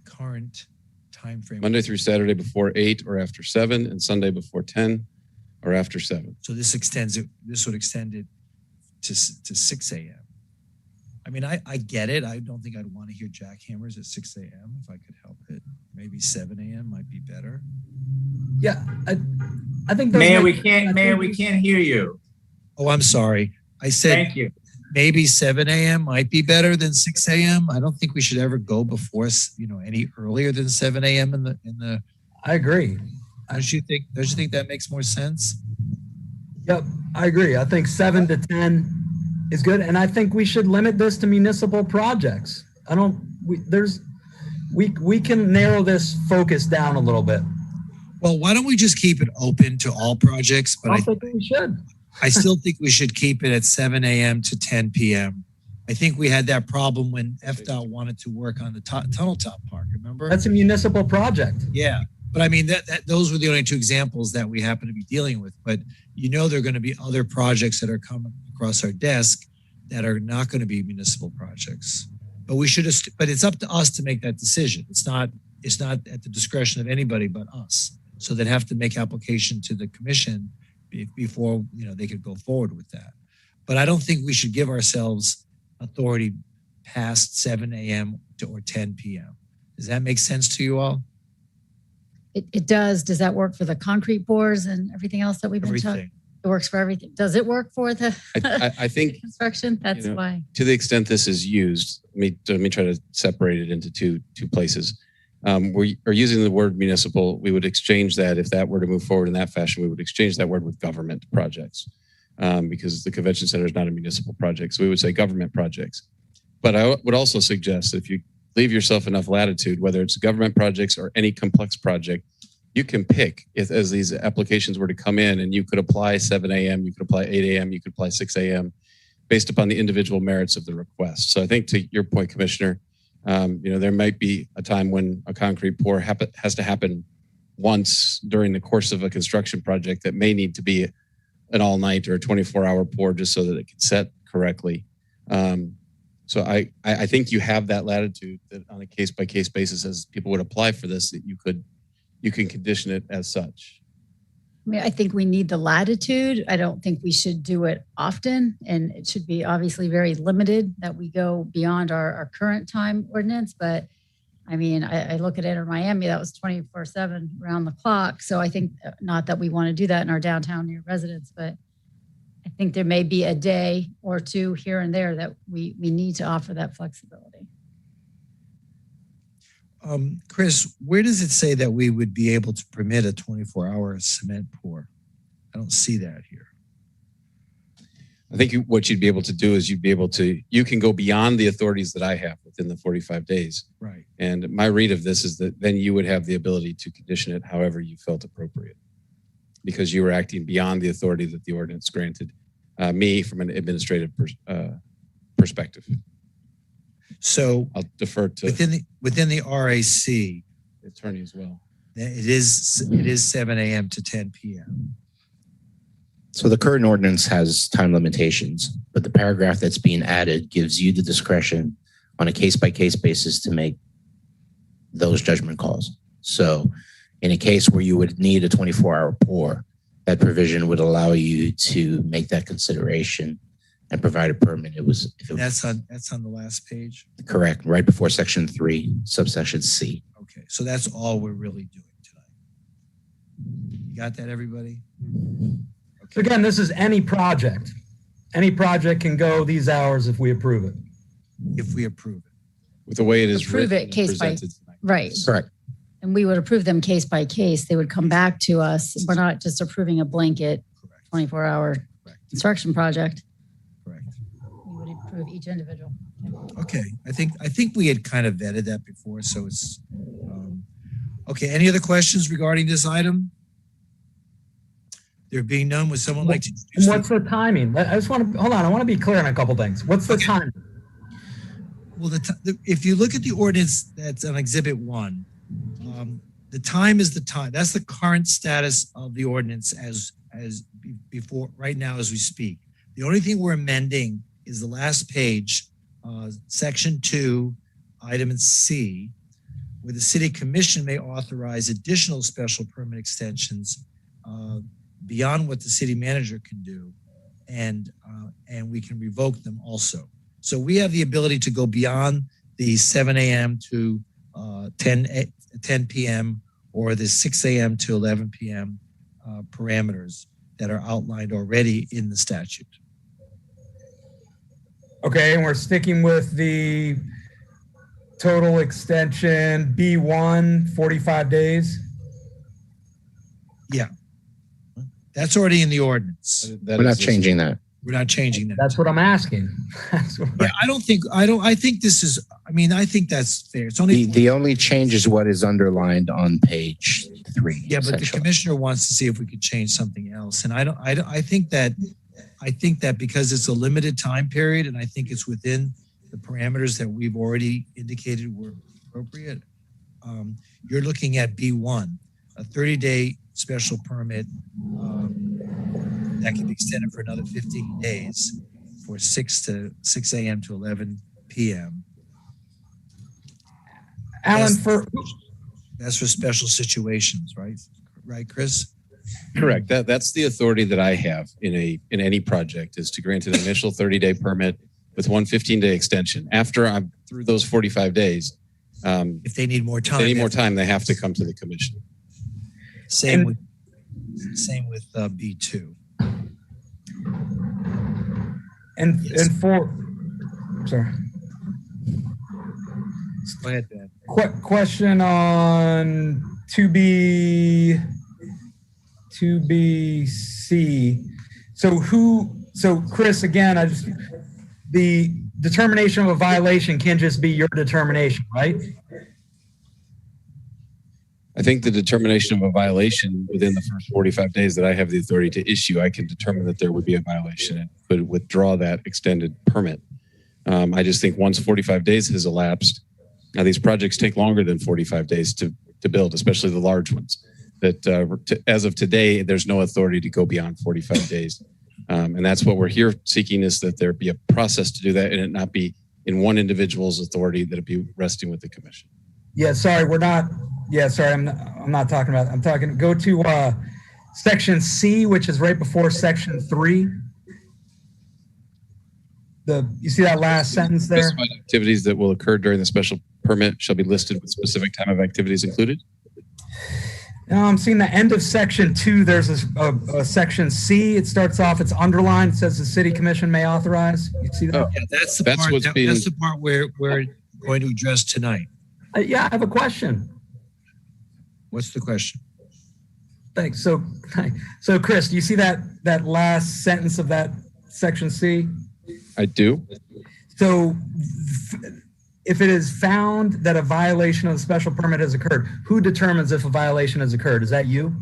current time frame? Monday through Saturday before 8 or after 7, and Sunday before 10 or after 7. So this extends it. This would extend it to 6 a.m. I mean, I get it. I don't think I'd want to hear jackhammers at 6 a.m. if I could help it. Maybe 7 a.m. might be better. Yeah, I think. Mayor, we can't hear you. Oh, I'm sorry. I said. Thank you. Maybe 7 a.m. might be better than 6 a.m. I don't think we should ever go before, any earlier than 7 a.m. in the. I agree. Don't you think that makes more sense? Yep, I agree. I think 7 to 10 is good, and I think we should limit this to municipal projects. We can narrow this focus down a little bit. Well, why don't we just keep it open to all projects? But I think we should. I still think we should keep it at 7 a.m. to 10 p.m. I think we had that problem when FDOT wanted to work on the Tunnel Top Park, remember? That's a municipal project. Yeah. But I mean, those were the only two examples that we happen to be dealing with. But there are going to be other projects that are coming across our desk that are not going to be municipal projects. But but it's up to us to make that decision. It's not at the discretion of anybody but us. So they'd have to make application to the commission before they could go forward with that. But I don't think we should give ourselves authority past 7 a.m. or 10 p.m. Does that make sense to you all? It does. Does that work for the concrete pours and everything else that we've been talking? It works for everything. Does it work for the I think construction? That's why. To the extent this is used, let me try to separate it into two places. We are using the word municipal. We would exchange that if that were to move forward in that fashion. We would exchange that word with government projects because the convention center is not a municipal project. So we would say government projects. But I would also suggest that if you leave yourself enough latitude, whether it's government projects or any complex project, you can pick as these applications were to come in, and you could apply 7 a.m., you could apply 8 a.m., you could apply 6 a.m. based upon the individual merits of the request. So I think to your point, Commissioner, there might be a time when a concrete pour has to happen once during the course of a construction project that may need to be an all-night or a 24-hour pour just so that it can set correctly. So I think you have that latitude that on a case-by-case basis as people would apply for this, that you can condition it as such. I mean, I think we need the latitude. I don't think we should do it often, and it should be obviously very limited that we go beyond our current time ordinance. But I mean, I look at Inter Miami, that was 24/7 around the clock. So I think not that we want to do that in our downtown near residents, but I think there may be a day or two here and there that we need to offer that flexibility. Chris, where does it say that we would be able to permit a 24-hour cement pour? I don't see that here. I think what you'd be able to do is you can go beyond the authorities that I have within the 45 days. Right. And my read of this is that then you would have the ability to condition it however you felt appropriate, because you were acting beyond the authority that the ordinance granted me from an administrative perspective. So I'll defer to within the RAC, the attorney as well. It is 7 a.m. to 10 p.m. So the current ordinance has time limitations, but the paragraph that's being added gives you the discretion on a case-by-case basis to make those judgment calls. So in a case where you would need a 24-hour pour, that provision would allow you to make that consideration and provide a permit. That's on the last page. Correct, right before section 3, subsection C. Okay, so that's all we're really doing tonight. You got that, everybody? So again, this is any project. Any project can go these hours if we approve it. If we approve it. With the way it is Approve written it case by, presented tonight. right. Correct. And we would approve them case by case. They would come back to us. We're not just approving a blanket 24-hour construction project. Correct. We would approve each individual. Okay, I think we had kind of vetted that before, so it's okay. Any other questions regarding this item? There being none, would someone like to? What's the timing? I just want to hold on. I want to be clear on a couple things. What's the timing? Well, if you look at the ordinance that's on Exhibit 1, the time is the time. That's the current status of the ordinance as before right now as we speak. The only thing we're amending is the last page, Section 2, Item C, where the City Commission may authorize additional special permit extensions beyond what the city manager can do, and we can revoke them also. So we have the ability to go beyond the 7 a.m. to 10 p.m. or the 6 a.m. to 11 p.m. Parameters that are outlined already in the statute. Okay, and we're sticking with the total extension B1, 45 days? Yeah. That's already in the ordinance. We're not changing that. We're not changing that. That's what I'm asking. Yeah, I think this is, I think that's fair. It's only The only change is what is underlined on page 3. yeah, but the commissioner wants to see if we could change something else. And I think that because it's a limited time period and I think it's within the parameters that we've already indicated were appropriate, you're looking at B1, a 30-day special permit that can be extended for another 15 days for 6 a.m. to 11 p.m. Alan, that's for special situations, right? Right, Chris? Correct. That's the authority that I have in any project is to grant an initial 30-day permit with one 15-day extension. After I'm through those 45 days, if they need more time, they have to come to the commission. Same with B2. Sorry. Go ahead, Dan. Question on 2B, 2BC. So Chris, again, the determination of a violation can just be your determination, right? I think the determination of a violation within the first 45 days that I have the authority to issue, I can determine that there would be a violation and could withdraw that extended permit. I just think once 45 days has elapsed, now these projects take longer than 45 days to build, especially the large ones. As of today, there's no authority to go beyond 45 days. And that's what we're here seeking, is that there be a process to do that and it not be in one individual's authority, that it be resting with the commission. Yeah, sorry, we're not. Yeah, sorry, I'm not talking about. I'm talking. Go to section C, which is right before section 3. You see that last sentence there? Specified activities that will occur during the special permit shall be listed with specific time of activities included. I'm seeing the end of section 2. There's a section C. It starts off. It's underlined. It says the city commission may authorize. You see that? Oh, yeah, that's the part we're going to address tonight. Yeah, I have a question. What's the question? Thanks. So Chris, do you see that last sentence of that section C? I do. So if it is found that a violation of the special permit has occurred, who determines if a violation has occurred? Is that you?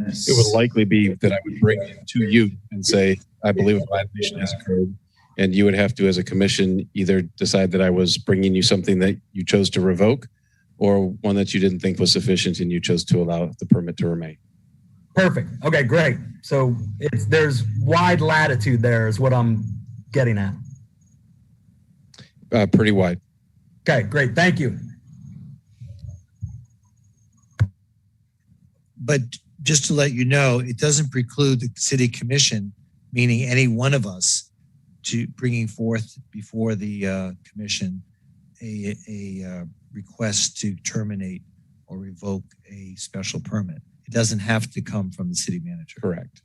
Yes. It would likely be that I would bring it to you and say, I believe a violation has occurred. And you would have to, as a commission, either decide that I was bringing you something that you chose to revoke, or one that you didn't think was sufficient and you chose to allow the permit to remain. Perfect. Okay, great. So there's wide latitude there is what I'm getting at. Pretty wide. Okay, great. Thank you. but just to let you know, it doesn't preclude the city commission, meaning any one of us, to bringing forth before the commission a request to terminate or revoke a special permit. It doesn't have to come from the city manager. Correct.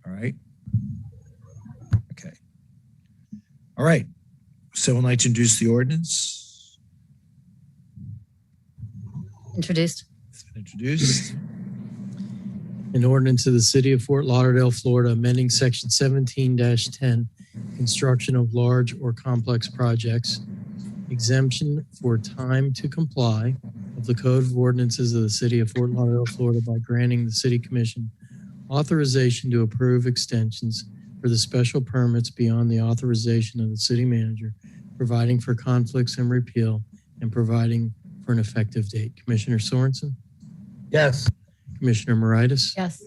All right. Okay. All right. Someone like to introduce the ordinance? Introduced. It's been introduced. An ordinance of the City of Fort Lauderdale, Florida, amending Section 17-10, construction of large or complex projects, exemption for time to comply of the Code of Ordinances of the City of Fort Lauderdale, Florida, by granting the City Commission authorization to approve extensions for the special permits beyond the authorization of the city manager, providing for conflicts and repeal, and providing for an effective date. Commissioner Sorensen? Yes. Commissioner Moritas? Yes.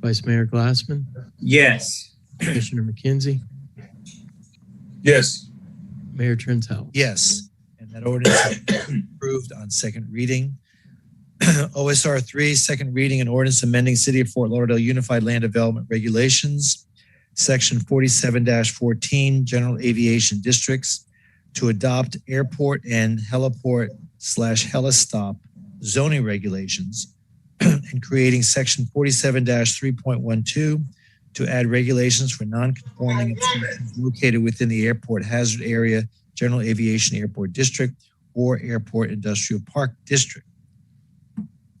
Vice Mayor Glassman? Yes. Commissioner McKenzie? Yes. Mayor Trentel? Yes. And that ordinance is approved on second reading. OSR 3, second reading, an ordinance amending City of Fort Lauderdale Unified Land Development Regulations, Section 47-14, General Aviation Districts, to adopt airport and heliport/helistop zoning regulations, and creating Section 47-3.12 to add regulations for non-conforming institutions located within the airport hazard area, General Aviation Airport District, or Airport Industrial Park District.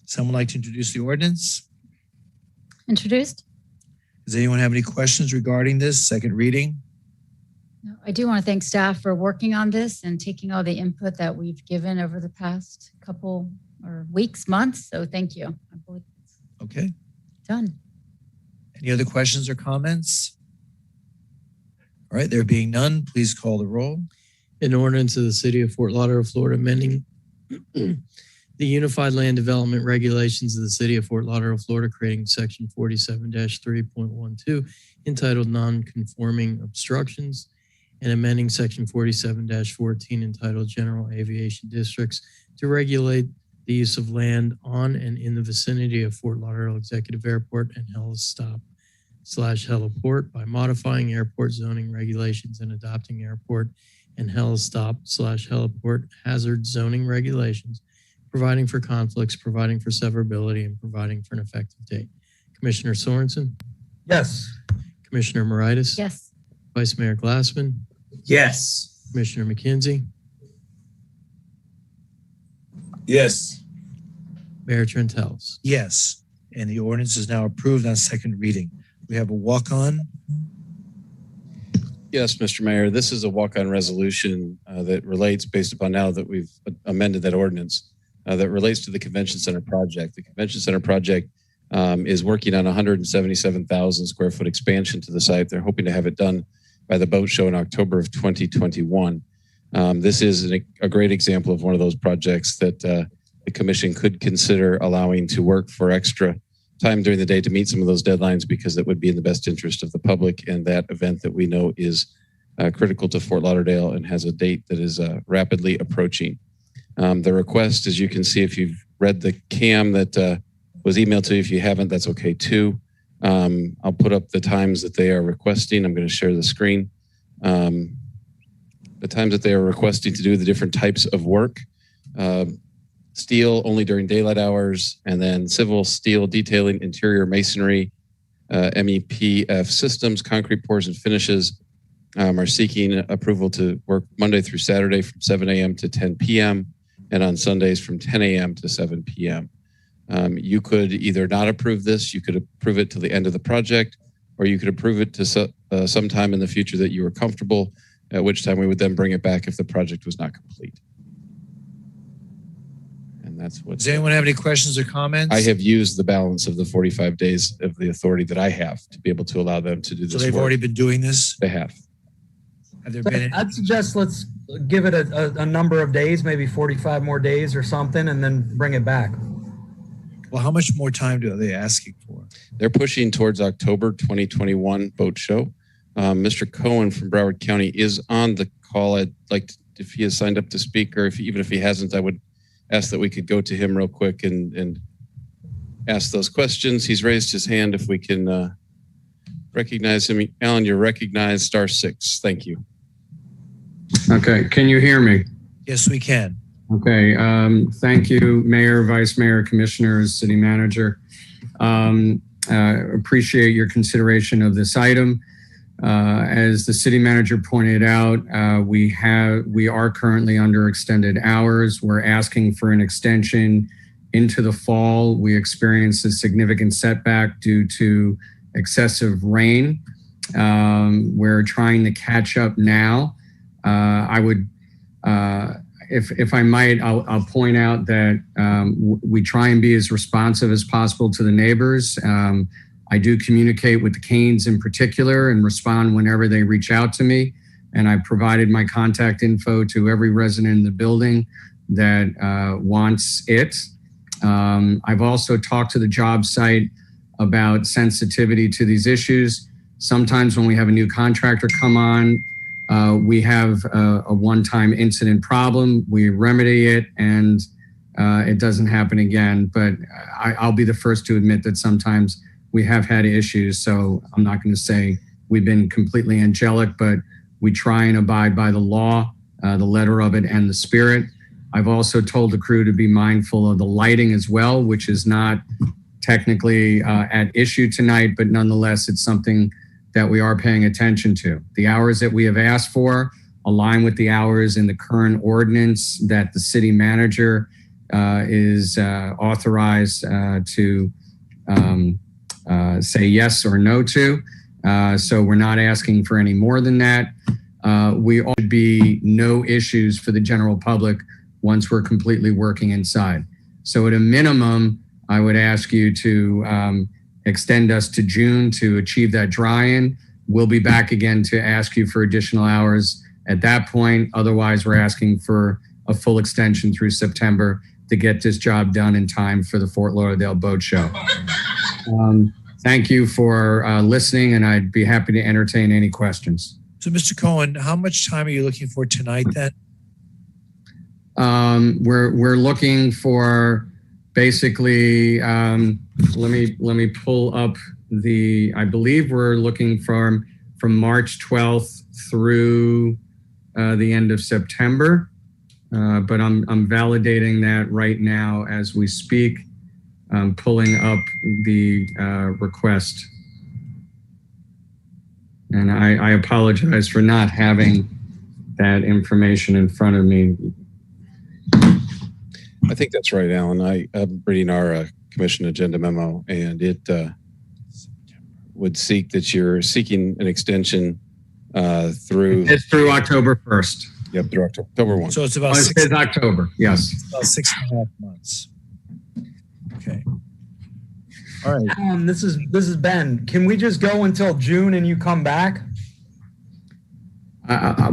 Someone like to introduce the ordinance? Introduced. Does anyone have any questions regarding this second reading? No, I do want to thank staff for working on this and taking all the input that we've given over the past couple or weeks, months. So thank you. I believe it's Okay. done. Any other questions or comments? All right, there being none, please call the roll. An ordinance of the City of Fort Lauderdale, Florida, amending the Unified Land Development Regulations of the City of Fort Lauderdale, Florida, creating Section 47-3.12 entitled Non-Conforming Obstructions, and amending Section 47-14 entitled General Aviation Districts to regulate the use of land on and in the vicinity of Fort Lauderdale Executive Airport and helistop/heliport by modifying airport zoning regulations and adopting airport and helistop/heliport hazard zoning regulations, providing for conflicts, providing for severability, and providing for an effective date. Commissioner Sorensen? Yes. Commissioner Moritas? Yes. Vice Mayor Glassman? Yes. Commissioner McKenzie? Yes. Mayor Trentels? Yes. And the ordinance is now approved on second reading. We have a walk-on. Yes, Mr. Mayor, this is a walk-on resolution that relates, based upon now that we've amended that ordinance, that relates to the Convention Center project. The Convention Center project is working on 177,000 square foot expansion to the site. They're hoping to have it done by the boat show in October of 2021. This is a great example of one of those projects that the commission could consider allowing to work for extra time during the day to meet some of those deadlines, because it would be in the best interest of the public, and that event that we know is critical to Fort Lauderdale and has a date that is rapidly approaching. The request, as you can see, if you've read the CAM that was emailed to you, if you haven't, that's okay too. I'll put up the times that they are requesting. I'm going to share the screen. The times that they are requesting to do the different types of work. Steel only during daylight hours, and then civil steel detailing, interior masonry, MEPF systems, concrete pours and finishes are seeking approval to work Monday through Saturday from 7 a.m. to 10 p.m. and on Sundays from 10 a.m. to 7 p.m. You could either not approve this, you could approve it till the end of the project, or you could approve it to sometime in the future that you were comfortable, at which time we would then bring it back if the project was not complete. And that's what. Does anyone have any questions or comments? I have used the balance of the 45 days of the authority that I have to be able to allow them to do this. So they've work. already been doing this? They have. Have there been any? I'd suggest let's give it a number of days, maybe 45 more days or something, and then bring it back. Well, how much more time are they asking for? They're pushing towards October 2021 boat show. Mr. Cohen from Broward County is on the call. I'd like to, if he has signed up to speak, or even if he hasn't, I would ask that we could go to him real quick and ask those questions. He's raised his hand. If we can recognize him. Alan, you're recognized, *6. Thank you. Okay, can you hear me? Yes, we can. Okay, thank you, Mayor, Vice Mayor, Commissioners, City Manager. Appreciate your consideration of this item. As the City Manager pointed out, we are currently under extended hours. We're asking for an extension into the fall. We experienced a significant setback due to excessive rain. We're trying to catch up now. I would, if I might, I'll point out that we try and be as responsive as possible to the neighbors. I do communicate with the Canes in particular and respond whenever they reach out to me. And I provided my contact info to every resident in the building that wants it. I've also talked to the job site about sensitivity to these issues. Sometimes when we have a new contractor come on, we have a one-time incident problem. We remedy it and it doesn't happen again. But I'll be the first to admit that sometimes we have had issues. So I'm not going to say we've been completely angelic, but we try and abide by the law, the letter of it, and the spirit. I've also told the crew to be mindful of the lighting as well, which is not technically at issue tonight, but nonetheless, it's something that we are paying attention to. The hours that we have asked for align with the hours in the current ordinance that the city manager is authorized to say yes or no to. So we're not asking for any more than that. We ought to be no issues for the general public once we're completely working inside. So at a minimum, I would ask you to extend us to June to achieve that dry-in. We'll be back again to ask you for additional hours at that point. Otherwise, we're asking for a full extension through September to get this job done in time for the Fort Lauderdale Boat Show. Thank you for listening, and I'd be happy to entertain any questions. So, Mr. Cohen, how much time are you looking for tonight then? We're looking for basically, let me pull up I believe we're looking from March 12th through the end of September. But I'm validating that right now as we speak. I'm pulling up the request. And I apologize for not having that information in front of me. I think that's right, Alan. I'm reading our commission agenda memo, and it would seek that you're seeking an extension through... It's through October 1st. Yep, through October 1. So it's about October, yes. It's about 6.5 months. Okay. All right. This is Ben. Can we just go until June and you come back?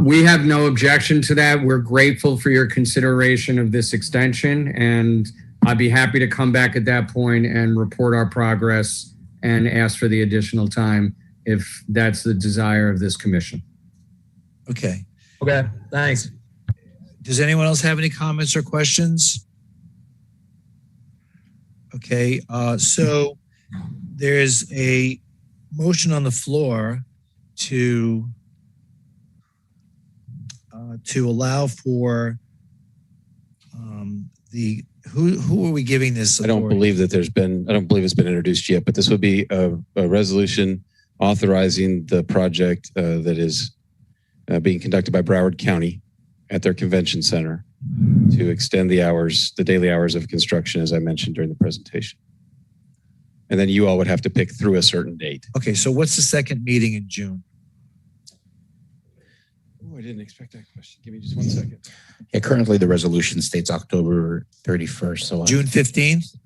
We have no objection to that. We're grateful for your consideration of this extension, and I'd be happy to come back at that point and report our progress and ask for the additional time if that's the desire of this commission. Okay. Okay, thanks. Does anyone else have any comments or questions? Okay, so there's a motion on the floor to allow for who are we giving this? I don't believe it's been introduced yet, but this would be a resolution authorizing the project that is being conducted by Broward County at their convention center to extend the daily hours of construction, as I mentioned during the presentation. And then you all would have to pick through a certain date. Okay, so what's the second meeting in June? Oh, I didn't expect that question. Give me just 1 second. Yeah, currently the resolution states October 31st. So June 15th?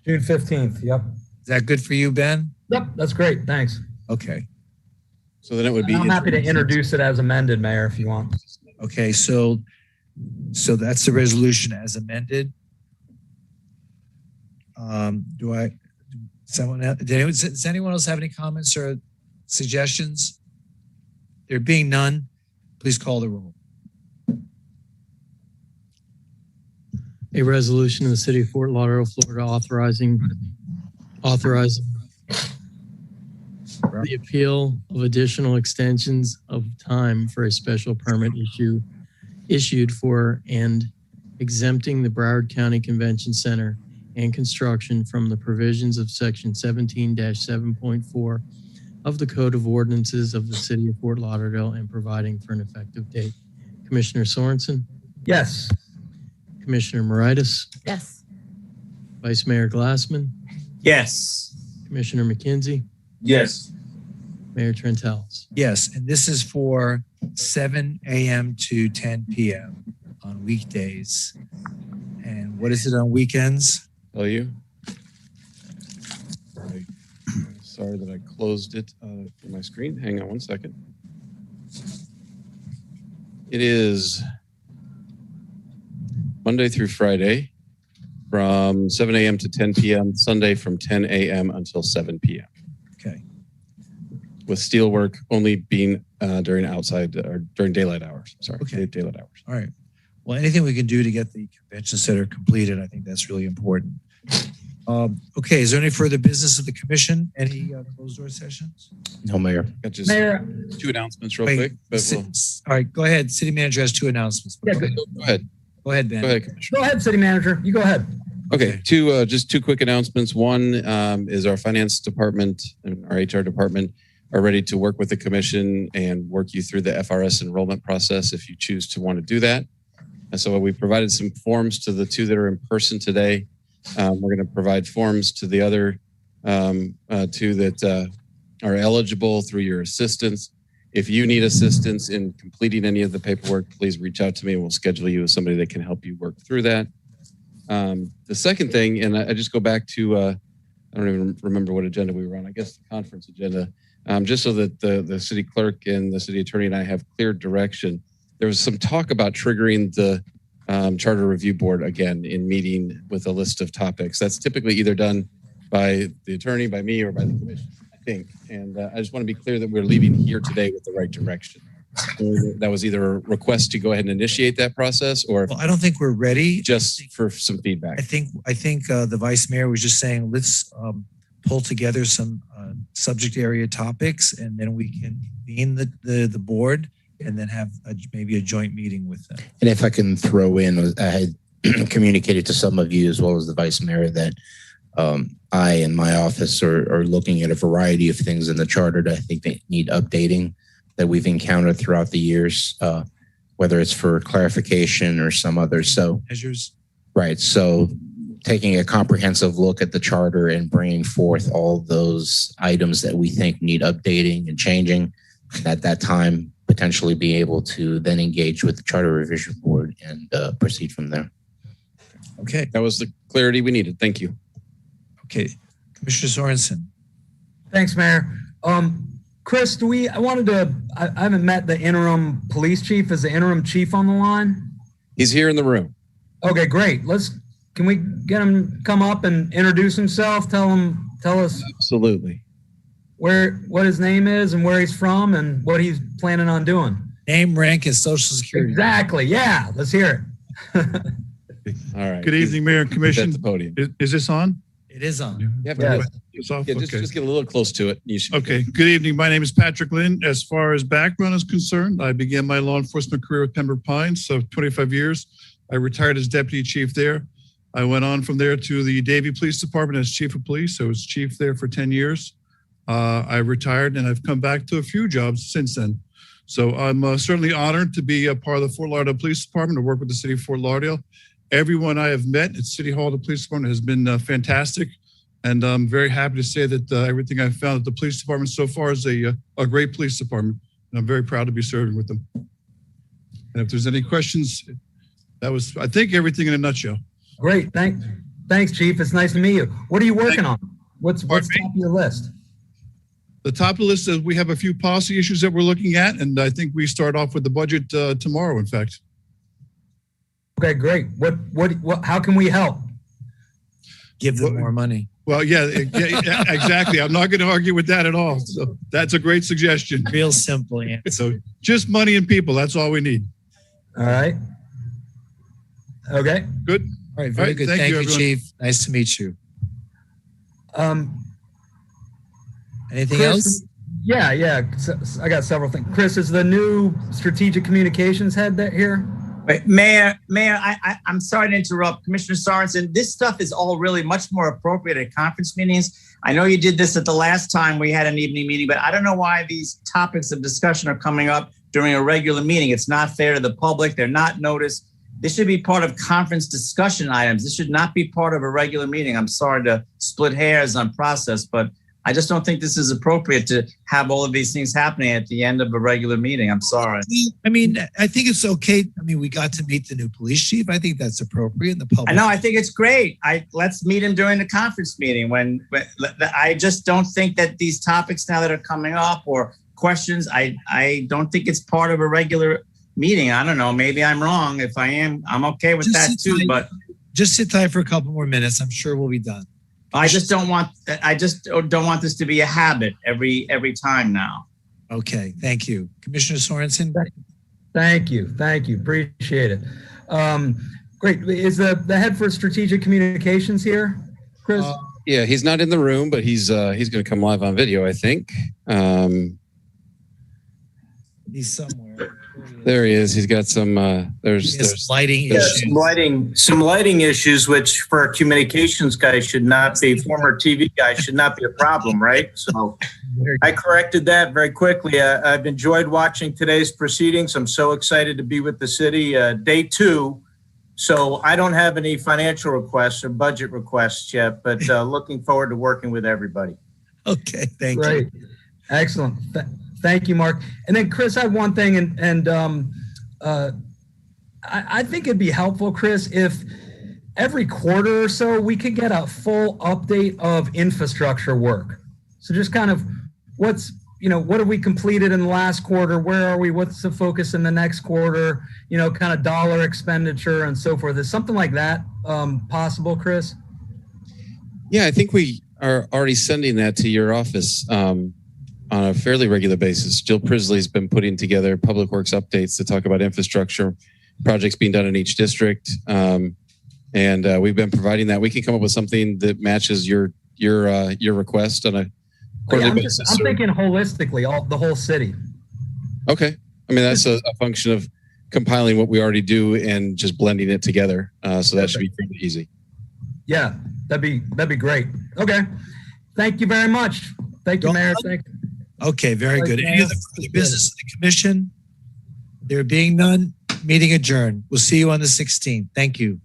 June 15th, yep. Is that good for you, Ben? Yep, that's great, thanks. Okay. So then it would be... I'm happy to introduce it as amended, Mayor, if you want. Okay, so that's the resolution as amended. Does anyone else have any comments or suggestions? There being none, please call the roll. A resolution in the city of Fort Lauderdale, Florida, authorizing the appeal of additional extensions of time for a special permit issued for and exempting the Broward County Convention Center and construction from the provisions of section 17-7.4 of the Code of Ordinances of the city of Fort Lauderdale and providing for an effective date. Commissioner Sorensen? Yes. Commissioner Moritas? Yes. Vice Mayor Glassman? Yes. Commissioner McKenzie? Yes. Mayor Trentalis? Yes, and this is for 7 a.m. to 10 p.m. on weekdays. And what is it on weekends? Tell you. Sorry that I closed it from my screen. Hang on one second. It is Monday through Friday from 7 a.m. to 10 p.m. Sunday from 10 a.m. until 7 p.m. Okay. With steel work only being during daylight hours. Sorry, Okay. Daylight hours. All right. Well, anything we can do to get the convention center completed, I think that's really important. Okay, is there any further business of the commission? Any closed door sessions? No, Mayor. Got just Mayor. 2 announcements real Wait, quick. But all right, go ahead. City manager has 2 announcements. Yeah, Go ahead. Go ahead. Ben. Go ahead, Commissioner. Go ahead, city manager. You go ahead. Okay, just 2 quick announcements. One is our finance department and our HR department are ready to work with the commission and work you through the FRS enrollment process if you choose to want to do that. And so we provided some forms to the 2 that are in person today. We're going to provide forms to the other 2 that are eligible through your assistance. If you need assistance in completing any of the paperwork, please reach out to me and we'll schedule you with somebody that can help you work through that. The second thing, and I just go back to, I don't even remember what agenda we were on, I guess the conference agenda, just so that the city clerk and the city attorney and I have clear direction. There was some talk about triggering the Charter Review Board again in meeting with a list of topics. That's typically either done by the attorney, by me, or by the commission, I think. And I just want to be clear that we're leaving here today with the right direction. That was either a request to go ahead and initiate that process, or Well, I don't think we're ready. just for some feedback. I think the vice mayor was just saying, let's pull together some subject area topics, and then we can convene the board and then have maybe a joint meeting with them. And if I can throw in, I had communicated to some of you as well as the vice mayor that I and my office are looking at a variety of things in the charter that I think they need updating that we've encountered throughout the years, whether it's for clarification or some other. So Measures. right. So taking a comprehensive look at the charter and bringing forth all those items that we think need updating and changing, and at that time potentially be able to then engage with the Charter Revision Board and proceed from there. Okay. That was the clarity we needed. Thank you. Okay. Commissioner Sorensen. Thanks, Mayor. Chris, I haven't met the interim police chief. Is the interim chief on the line? He's here in the room. Okay, great. Can we get him to come up and introduce himself? Tell us Absolutely. what his name is and where he's from and what he's planning on doing. Name, rank, and social security. Exactly. Yeah. Let's hear it. All right. Good evening, Mayor and Commission. At the podium. Is this on? It is on. Yeah, It's off? Yeah, just get a little close to it. You should Okay. Good evening. My name is Patrick Lynn. As far as background is concerned, I began my law enforcement career with Pembroke Pines, so 25 years. I retired as deputy chief there. I went on from there to the Davie Police Department as chief of police. I was chief there for 10 years. I retired and I've come back to a few jobs since then. So I'm certainly honored to be a part of the Fort Lauderdale Police Department, to work with the city of Fort Lauderdale. Everyone I have met at City Hall, the police department, has been fantastic. And I'm very happy to say that everything I've found at the police department so far is a great police department. And I'm very proud to be serving with them. And if there's any questions, that was, I think, everything in a nutshell. Great. Thanks, Chief. It's nice to meet you. What are you working on? What's top of your list? The top of the list is we have a few policy issues that we're looking at, and I think we start off with the budget tomorrow, in fact. Okay, great. What how can we help? Give them more money. Well, yeah, exactly. I'm not going to argue with that at all. So that's a great suggestion. Real simple answer. So just money and people. That's all we need. All right. Okay. Good. All right, very good. Thank you, Chief. Nice to meet you. Anything Chris, else? Yeah. So, I got several things. Chris, is the new strategic communications head here? Wait, Mayor, I'm sorry to interrupt. Commissioner Sorensen, this stuff is all really much more appropriate at conference meetings. I know you did this at the last time we had an evening meeting, but I don't know why these topics of discussion are coming up during a regular meeting. It's not fair to the public. They're not noticed. This should be part of conference discussion items. This should not be part of a regular meeting. I'm sorry to split hairs on process, but I just don't think this is appropriate to have all of these things happening at the end of a regular meeting. I'm sorry. I mean, I think it's okay. I mean, we got to meet the new police chief. I think that's appropriate in the public. I know. I think it's great. Let's meet him during the conference meeting. When I just don't think that these topics now that are coming up or questions, I don't think it's part of a regular meeting. I don't know. Maybe I'm wrong. If I am, I'm okay with that too. But just sit tight for a couple more minutes. I'm sure we'll be done. I just don't want this to be a habit every time now. Okay, thank you. Commissioner Sorensen? Thank you. Appreciate it. Great. Is the head for strategic communications here, Chris? Yeah, he's not in the room, but he's going to come live on video, I think. He's somewhere. There he is. He's got some. There's lighting issues. Some lighting issues, which for a communications guy should not be. Former TV guy should not be a problem, right? So I corrected that very quickly. I've enjoyed watching today's proceedings. I'm so excited to be with the city. Day 2. So I don't have any financial requests or budget requests yet, but looking forward to working with everybody. Okay, thank you. Great, excellent. Thank you, Mark. And then, Chris, I have one thing, and I think it'd be helpful, Chris, if every quarter or so we could get a full update of infrastructure work. So just kind of what have we completed in the last quarter? Where are we? What's the focus in the next quarter? Kind of dollar expenditure and so forth. Is something like that possible, Chris? Yeah, I think we are already sending that to your office. On a fairly regular basis. Jill Prisley's been putting together public works updates to talk about infrastructure projects being done in each district. And we've been providing that. We can come up with something that matches your request on a quarterly basis. I'm thinking holistically, the whole city. Okay. I mean, that's a function of compiling what we already do and just blending it together. So that should be pretty easy. Yeah, that'd be great. Okay. Thank you very much. Thank you, Mayor. Thank you. Okay, very good. Any other business of the commission? There being none, meeting adjourned. We'll see you on the 16th. Thank you.